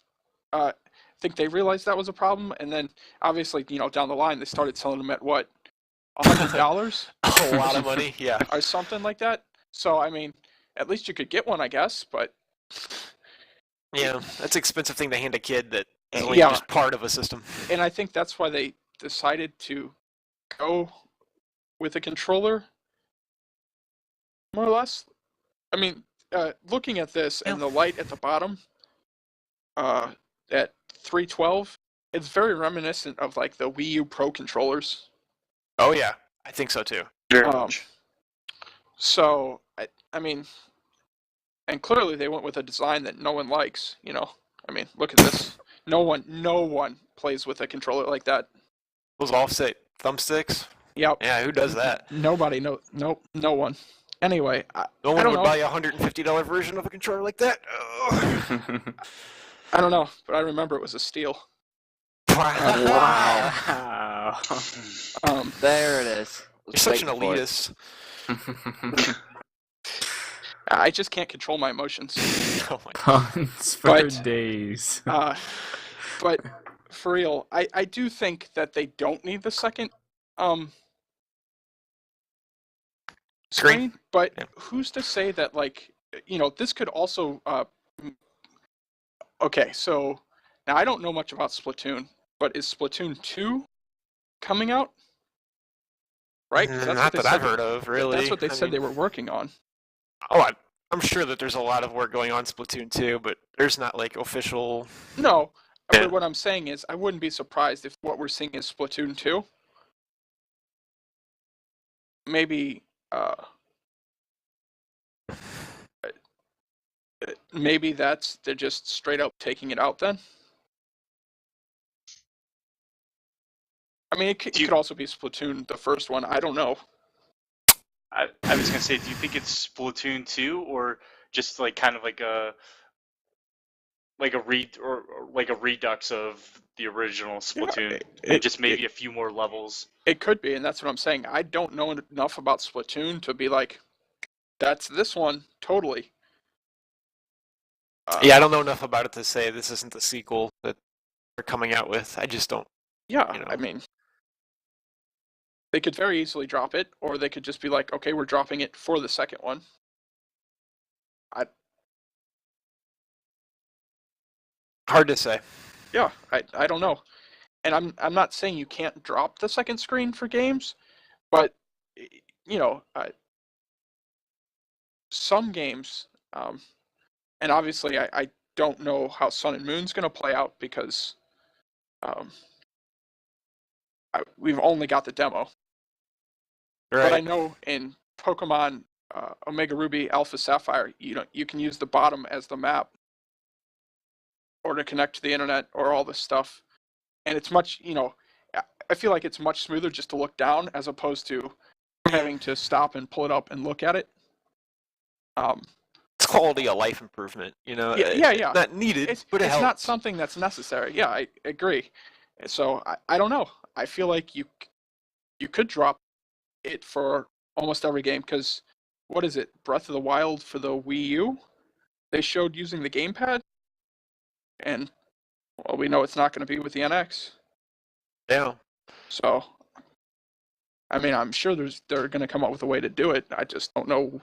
I think they realized that was a problem, and then obviously, you know, down the line they started selling them at what, $100? A lot of money, yeah, or something like that. So I mean, at least you could get one, I guess. But yeah, that's an expensive thing to hand a kid that is only just part of a system. And I think that's why they decided to go with a controller, more or less. I mean, looking at this and the light at the bottom, at 312, it's very reminiscent of like the Wii U Pro controllers. Oh yeah, I think so too. So I mean, and clearly they went with a design that no one likes. You know, I mean, look at this. No one plays with a controller like that. Those offset thumbsticks. Yep. Yeah, who does that? Nobody. No one. Anyway, no one would buy a $150 version of a controller like that. I don't know, but I remember it was a steal. Wow. There it is. You're such an elitist. I just can't control my emotions. Oh my God. Puns for days. But for real, I do think that they don't need the second screen. But who's to say that, like, you know, this could also okay, so now I don't know much about Splatoon, but is Splatoon 2 coming out? Right? Not that I've heard of, really. That's what they said they were working on. Oh, I'm sure that there's a lot of work going on Splatoon 2, but there's not, like, official... No, but what I'm saying is I wouldn't be surprised if what we're seeing is Splatoon 2. Maybe, maybe they're just straight up taking it out then? I mean, it could also be Splatoon, the first one. I don't know. I was gonna say, do you think it's Splatoon 2 or just like kind of like a redux of the original Splatoon, and just maybe a few more levels? It could be, and that's what I'm saying. I don't know enough about Splatoon to be like, that's this one totally. Yeah, I don't know enough about it to say this isn't the sequel that they're coming out with. I just don't. Yeah, you know. I mean, they could very easily drop it, or they could just be like, okay, we're dropping it for the second one. Hard to say. Yeah, I don't know. And I'm not saying you can't drop the second screen for games, but you know, some games, and obviously I don't know how Sun and Moon's going to play out because we've only got the demo. Right. But I know in Pokemon Omega Ruby Alpha Sapphire, you can use the bottom as the map, or to connect to the internet, or all this stuff, and it's much, I feel like it's much smoother just to look down as opposed to having to stop and pull it up and look at it. It's quality of life improvement, Yeah. It's not needed, but it helps. It's not something that's necessary. Yeah, I agree. So I don't know. I feel like you could drop it for almost every game, because what is it? Breath of the Wild for the Wii U? They showed using the gamepad, and well, we know it's not going to be with the NX. Yeah. So, I mean, I'm sure they're going to come up with a way to do it. I just don't know.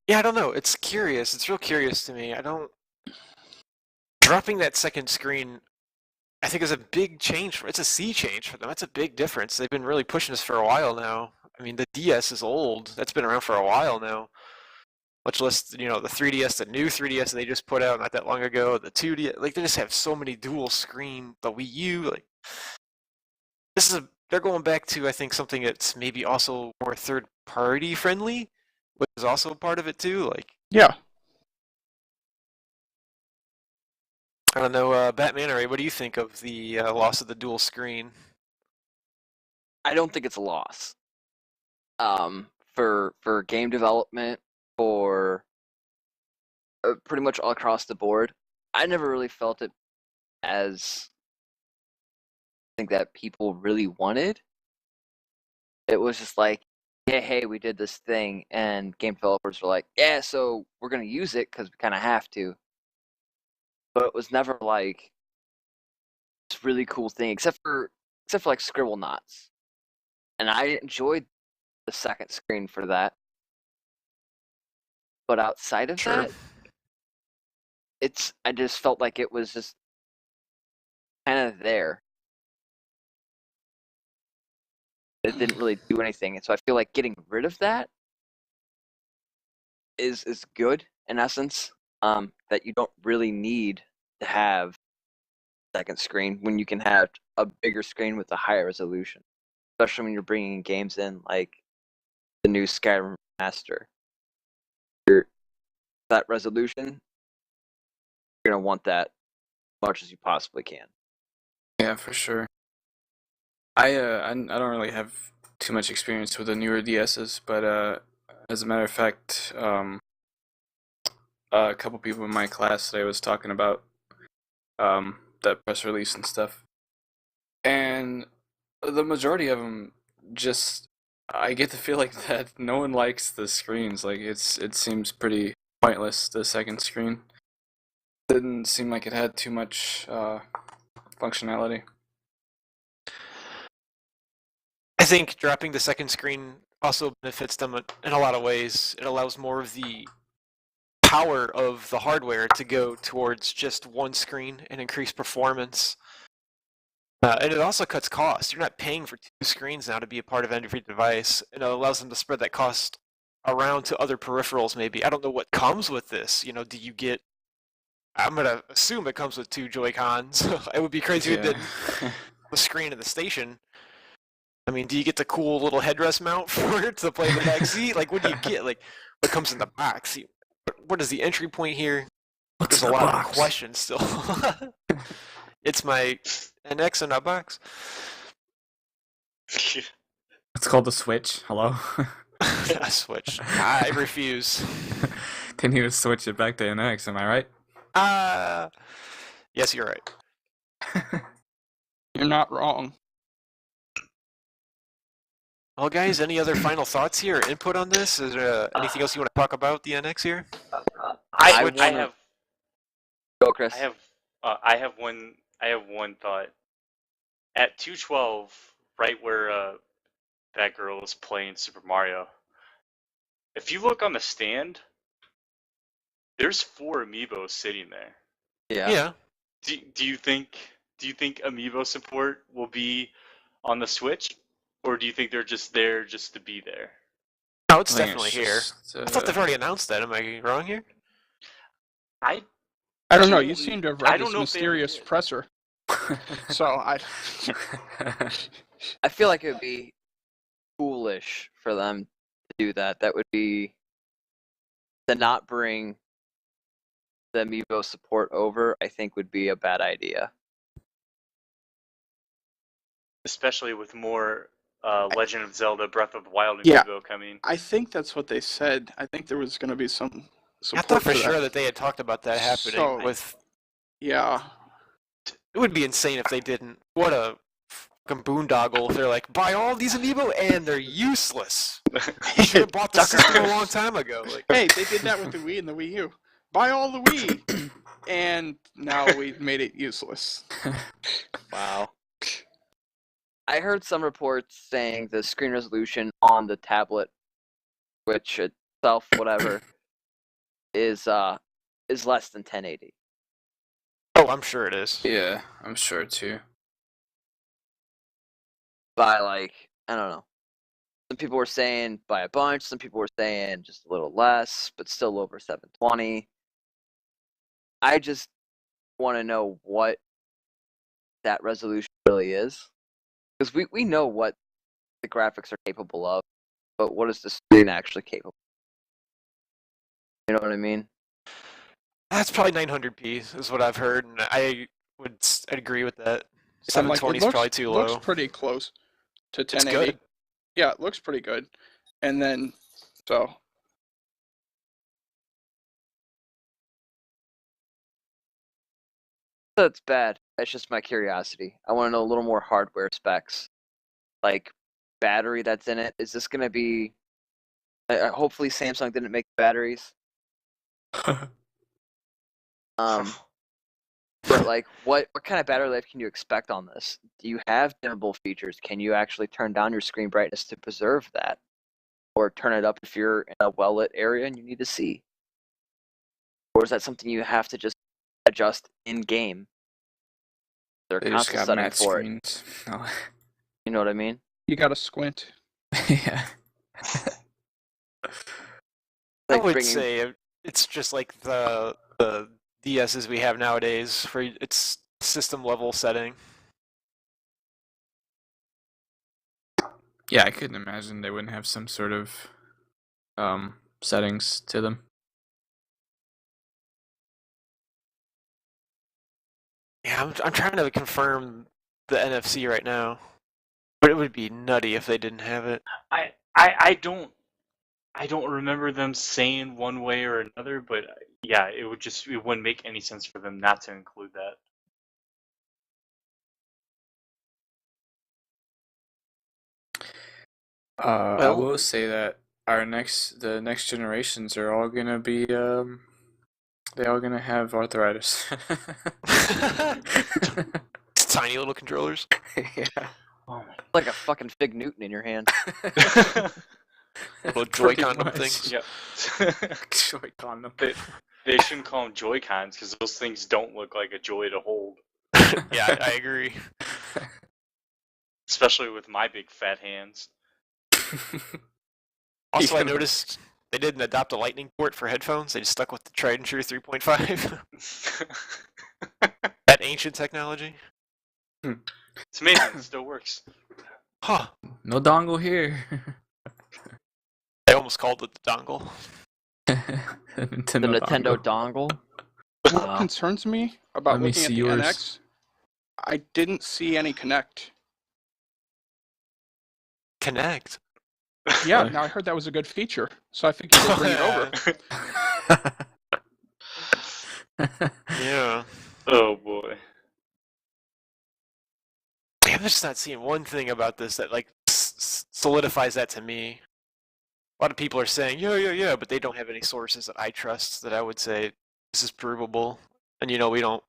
Yeah, I don't know. It's curious. It's real curious to me. Dropping that second screen, I think, is a big change. It's a sea change for them. That's a big difference. They've been really pushing this for a while now. I mean, the DS is old. That's been around for a while now. Much less, the 3DS, the new 3DS they just put out not that long ago, the 2DS. Like, they just have so many dual screen. The Wii U, like, they're going back to, I think, something that's maybe also more third party friendly, which is also part of it too. Like, yeah. I don't know, Batman, what do you think of the loss of the dual screen? I don't think it's a loss. For game development, for pretty much all across the board, I never really felt it as something that people really wanted. It was just like, yeah, hey, we did this thing, and game developers were like, yeah, so we're gonna use it because we kind of have to. But it was never like this really cool thing, except for like Scribble Knots, and I enjoyed the second screen for that. But outside of that, I just felt like it was just kind of there. It didn't really do anything, and so I feel like getting rid of that is good in essence. That you don't really need to have second screen when you can have a bigger screen with a higher resolution, especially when you're bringing games in like the new Skyrim Master. That resolution, you're gonna want that as much as you possibly can. Yeah, for sure. I don't really have too much experience with the newer DSs, but as a matter of fact, a couple people in my class today was talking about that press release and stuff, and the majority of them just, I get the feeling that no one likes the screens. Like, it seems pretty pointless, the second screen. Didn't seem like it had too much functionality. I think dropping the second screen also benefits them in a lot of ways. It allows more of the power of the hardware to go towards just one screen and increase performance. And it also cuts costs. You're not paying for two screens now to be a part of every device, and it allows them to spread that cost around to other peripherals maybe. I don't know what comes with this. Do you get... I'm going to assume it comes with two Joy-Cons. It would be crazy if it didn't. The screen in the station. I mean, do you get the cool little headrest mount for it to play in the back seat? Like, what do you get? Like, what comes in the box? What is the entry point here? There's a lot of questions still. It's my NX in a box. It's called the Switch. Hello? A Switch. I refuse. Can you switch it back to NX, am I right? Yes, you're right. You're not wrong. Well, guys, any other final thoughts here or input on this? Is there anything else you want to talk about the NX here? I have. Go, Chris. I have one thought. At 212, right where that girl is playing Super Mario. If you look on the stand, there's 4 amiibos sitting there. Yeah. Do you think amiibo support will be on the Switch, or do you think they're just there just to be there? No, it's definitely here. I thought they've already announced that. Am I wrong here? I don't know. You seem to have read this mysterious presser. So I feel like it would be foolish for them to do that. That would be to not bring the amiibo support over. I think would be a bad idea. Especially with more Legend of Zelda Breath of the Wild amiibo coming. I think that's what they said. I think there was going to be some support. I thought for sure that they had talked about that happening with. Yeah. It would be insane if they didn't. What a fucking boondoggle if they're like, buy all these amiibo and they're useless. You should have bought the system a long time ago. Like, hey, they did that with the Wii and the Wii U. Buy all the Wii, and now we've made it useless. Wow. I heard some reports saying the screen resolution on the tablet, which itself, whatever, is less than 1080. Oh, I'm sure it is. Yeah, I'm sure too. By I don't know. Some people were saying by a bunch. Some people were saying just a little less, but still over 720. I just want to know what that resolution really is. Because we know what the graphics are capable of, but what is the screen actually capable of? You know what I mean? That's probably 900p is what I've heard, and I'd agree with that. 720 is probably too low. It looks pretty close to 1080. It's good. Yeah, it looks pretty good. And then, so... That's bad. That's just my curiosity. I want to know a little more hardware specs. Like, battery that's in it. Is this going to be... hopefully Samsung didn't make batteries. But what kind of battery life can you expect on this? Do you have dimmable features? Can you actually turn down your screen brightness to preserve that? Or turn it up if you're in a well-lit area and you need to see? Or is that something you have to just adjust in-game? They're constant setting for it. Oh. You know what I mean? You gotta squint. Yeah. I would say it's just like the DSs we have nowadays for its system level setting. Yeah, I couldn't imagine they wouldn't have some sort of settings to them. Yeah, I'm trying to confirm the NFC right now, but it would be nutty if they didn't have it. I don't remember them saying one way or another, but yeah, it wouldn't make any sense for them not to include that. I will say that the next generations are all gonna be they all gonna have arthritis. Tiny little controllers. Yeah. Oh, like a fucking Fig Newton in your hand. Little Joy-Con things. Yep. Joy-Con. They shouldn't call them Joy-Cons because those things don't look like a joy to hold. Yeah, I agree. Especially with my big fat hands. Also, I noticed they didn't adopt a lightning port for headphones. They just stuck with the tried and true 3.5. That ancient technology. It's amazing. It still works. Huh. No dongle here. I almost called it the dongle. The Nintendo dongle. What concerns me about looking at the NX I didn't see any Connect. Connect? Yeah, now I heard that was a good feature, so I figured they'd bring it over. Yeah. Oh boy. I'm just not seeing one thing about this that like solidifies that to me. A lot of people are saying, yeah, but they don't have any sources that I trust that I would say this is provable. And we don't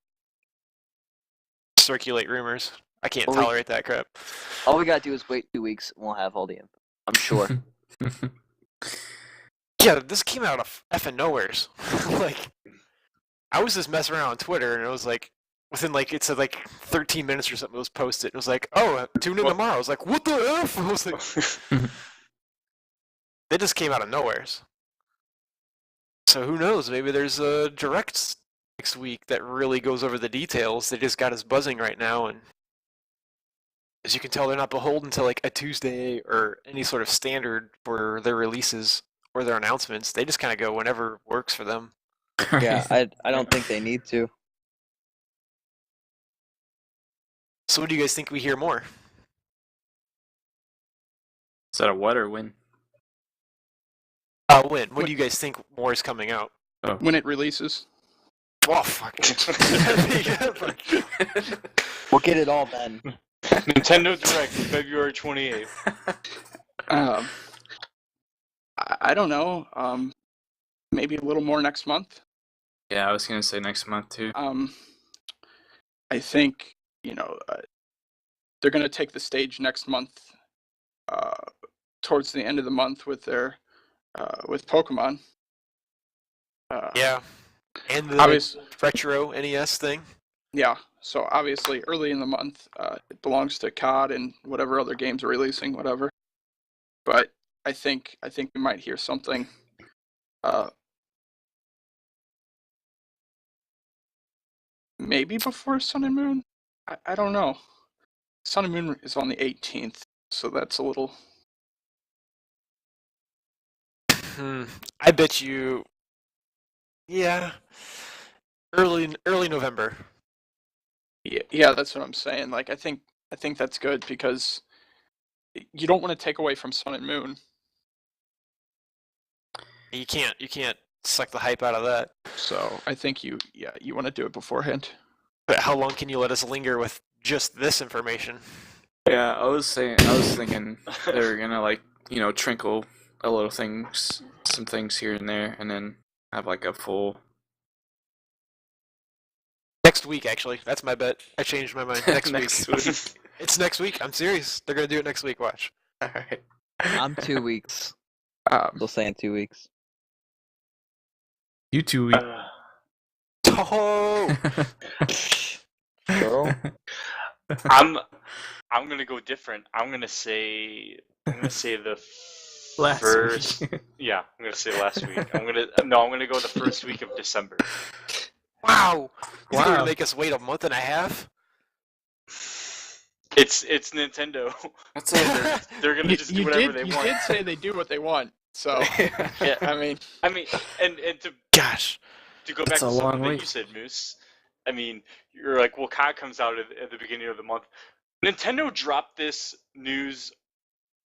circulate rumors. I can't tolerate that crap. All we gotta do is wait 2 weeks, and we'll have all the info. I'm sure. Yeah, this came out of effing nowheres. Like, I was just messing around on Twitter, and it was like, within it said 13 minutes or something, it was posted. It was like, oh, tune in tomorrow. I was like, what the F? I was like, they just came out of nowheres. So who knows? Maybe there's a direct next week that really goes over the details. They just got us buzzing right now, and as you can tell, they're not beholden to a Tuesday or any sort of standard for their releases or their announcements. They just kind of go whenever works for them. Yeah, I don't think they need to. So what do you guys think we hear more? Is that a what or when? When? What do you guys think more is coming out? Oh. When it releases. Oh, fuck. We'll get it all then. Nintendo Direct, February 28th. I don't know. Maybe a little more next month. Yeah, I was gonna say next month too. I think they're gonna take the stage next month. Towards the end of the month with their with Pokemon. Yeah, and the retro NES thing. Yeah, so obviously early in the month, it belongs to COD and whatever other games are releasing, whatever. But I think we might hear something. Maybe before Sun and Moon. I don't know. Sun and Moon is on the 18th, so that's a little. I bet you. Yeah, early November. Yeah, that's what I'm saying. I think that's good because you don't want to take away from Sun and Moon. You can't suck the hype out of that. So I think you want to do it beforehand. But how long can you let us linger with just this information? Yeah, I was thinking they're gonna trinkle a little some things here and there, and then have a full. Next week, actually. That's my bet. I changed my mind. Next week. It's next week. I'm serious. They're going to do it next week. Watch. All right. I'm 2 weeks. They'll say in 2 weeks. You 2 weeks. Oh! Girl. I'm gonna go different. I'm gonna say the first. Yeah, I'm gonna say last week. I'm gonna go the first week of December. Wow! You're gonna make us wait a month and a half? It's Nintendo. That's it. They're gonna just do whatever they want. You did say they do what they want, so yeah. I mean, and to go back to something that you said, Moose. I mean, you're like, well, COD comes out at the beginning of the month. Nintendo dropped this news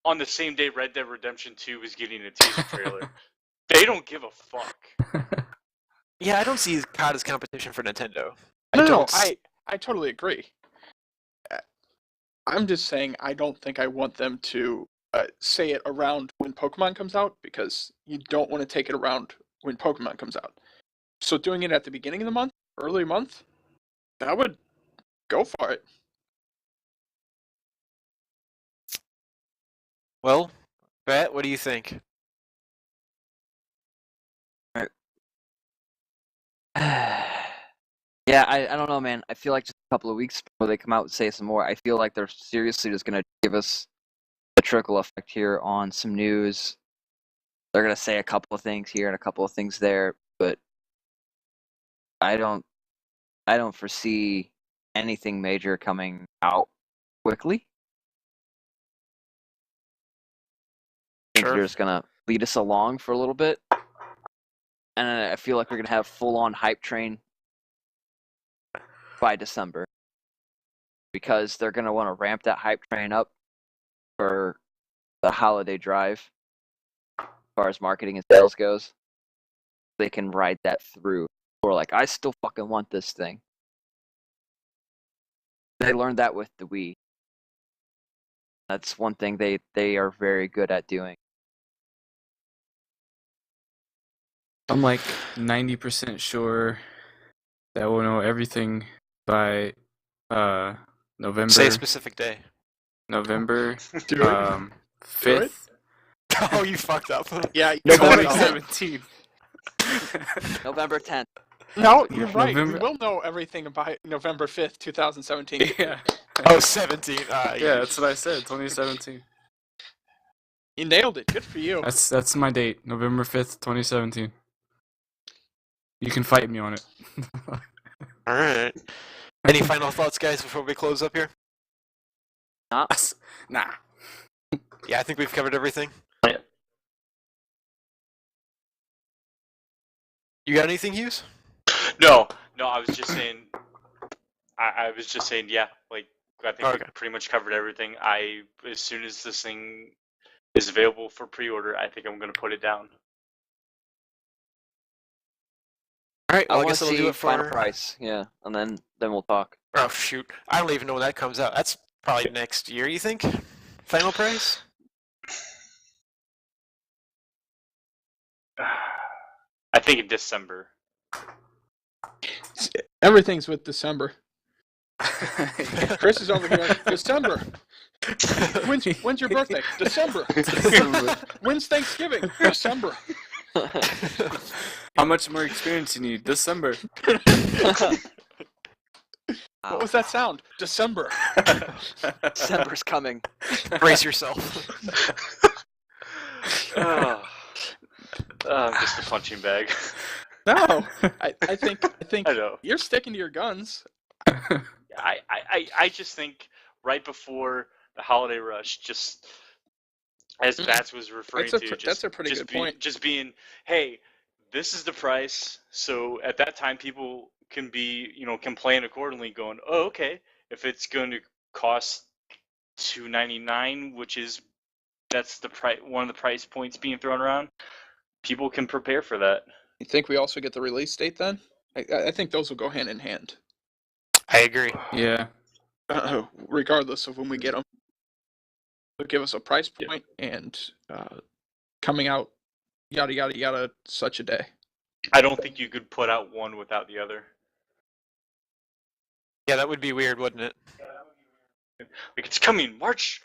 on the same day Red Dead Redemption 2 was getting a teaser trailer. They don't give a fuck. Yeah, I don't see COD as competition for Nintendo. No, I totally agree. I'm just saying I don't think I want them to say it around when Pokemon comes out, because you don't want to take it around when Pokemon comes out. So doing it at the beginning of the month, early month, I would go for it. Well, Bat, what do you think? Yeah, I don't know, man. I feel like just a couple of weeks before they come out and say some more, I feel like they're seriously just going to give us a trickle effect here on some news. They're going to say a couple of things here and a couple of things there, but I don't foresee anything major coming out quickly. I think they're just going to lead us along for a little bit. And I feel like we're going to have full-on hype train by December. because they're going to want to ramp that hype train up for the holiday drive as far as marketing and sales goes. They can ride that through. Or like, I still fucking want this thing. They learned that with the Wii. That's one thing they are very good at doing. I'm like 90% sure that we'll know everything by November. Say a specific day. November Do it. 5th. Oh, you fucked up. Yeah, November 2017. November 10th. No, you're right. November- We will know everything by November 5th, 2017. Yeah. Oh, 17. Yeah, that's what I said. 2017. You nailed it. Good for you. That's my date. November 5th, 2017. You can fight me on it. All right. Any final thoughts, guys, before we close up here? Nah. Yeah, I think we've covered everything. Yeah. You got anything, Hughes? No, I was just saying. I was just saying, yeah. Like, I think Okay. we pretty much covered everything. As soon as this thing is available for pre-order, I think I'm gonna put it down. All right. I Well, I want guess to that'll see do it for. final price. Yeah, and then we'll talk. Oh shoot! I don't even know when that comes out. That's probably next year. You think? Final price? I think in December. Everything's with December. Chris is over here. December. When's your birthday? December. When's Thanksgiving? December. How much more experience you need? December. What was that sound? December. December's coming. Brace yourself. I'm just a punching bag. No, I think I know. you're sticking to your guns. I just think right before the holiday rush, just as Bats was referring That's a pretty good point. Just being, hey, this is the price. So at that time, people can be, can plan accordingly. Going, oh, okay, if it's going to cost $299, that's the price, one of the price points being thrown around. People can prepare for that. You think we also get the release date then? I think those will go hand in hand. I agree. Yeah. Regardless of when we get them. They'll give us a price point and coming out, yada, yada, yada, such a day. I don't think you could put out one without the other. Yeah, that would be weird, wouldn't it? Like, it's coming March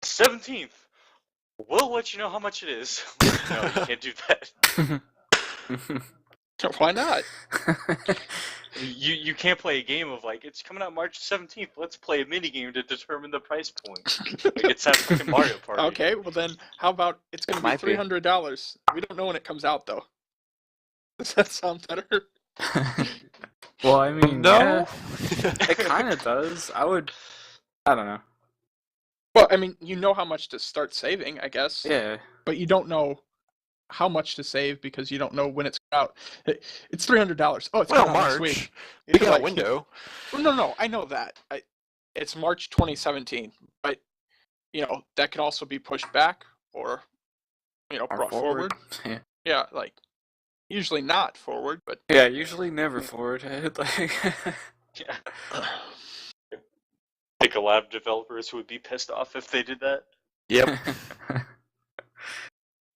17th. We'll let you know how much it is. No, you can't do that. Why not? You can't play a game of like, it's coming out March 17th. Let's play a mini game to determine the price point. Like, it's that fucking Mario Party. Okay, well then, how about it's going to be Might be. $300? We don't know when it comes out though. Does that sound better? Well, I mean, No. yeah, it kind of does. I don't know. Well, I mean, you know how much to start saving, I guess. Yeah. But you don't know how much to save because you don't know when it's out. It's $300. Oh, it's Well, coming out next March. week. We got Like, a window. No, I know that. It's March 2017, but that can also be pushed back or brought forward. Yeah. Yeah, like usually not forward, but Yeah, usually never forward. Like, Yeah. I think a lot of developers would be pissed off if they did that. Yep.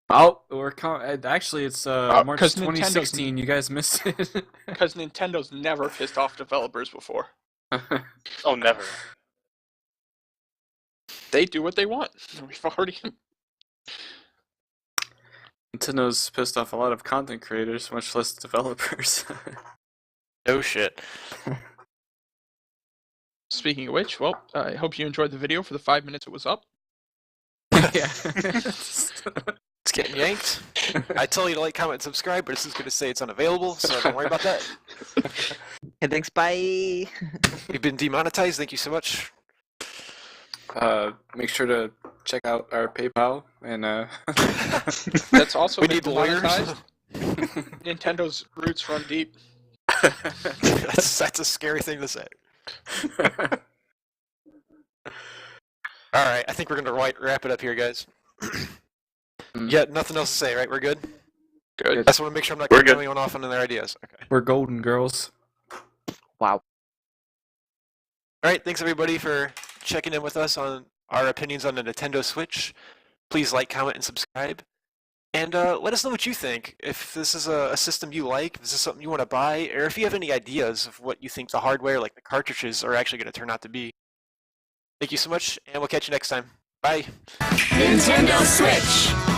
oh, actually, it's March 'cause 2016. You guys missed it. because Nintendo's never pissed off developers before. Oh, never. They do what they want. We've already. Nintendo's pissed off a lot of content creators, much less developers. No shit. Speaking of which, well, I hope you enjoyed the video for the 5 minutes it was up. Yeah. It's getting yanked. I tell you to like, comment, and subscribe, but it's just going to say it's unavailable, so don't worry about that. Hey, thanks, bye. We've been demonetized. Thank you so much. Make sure to check out our PayPal and That's also We been need lawyers. demonetized. Nintendo's roots run deep. That's a scary thing to say. All right, I think we're gonna wrap it up here, guys. Yeah, nothing else to say, right? We're good. Good. I just want to make sure I'm not cutting anyone off on their ideas. Okay. We're golden girls. Wow. All right, thanks everybody for checking in with us on our opinions on the Nintendo Switch. Please like, comment, and subscribe. And let us know what you think. If this is a system you like, if this is something you want to buy, or if you have any ideas of what you think the hardware, like the cartridges, are actually going to turn out to be. Thank you so much, and we'll catch you next time. Bye. Nintendo Switch.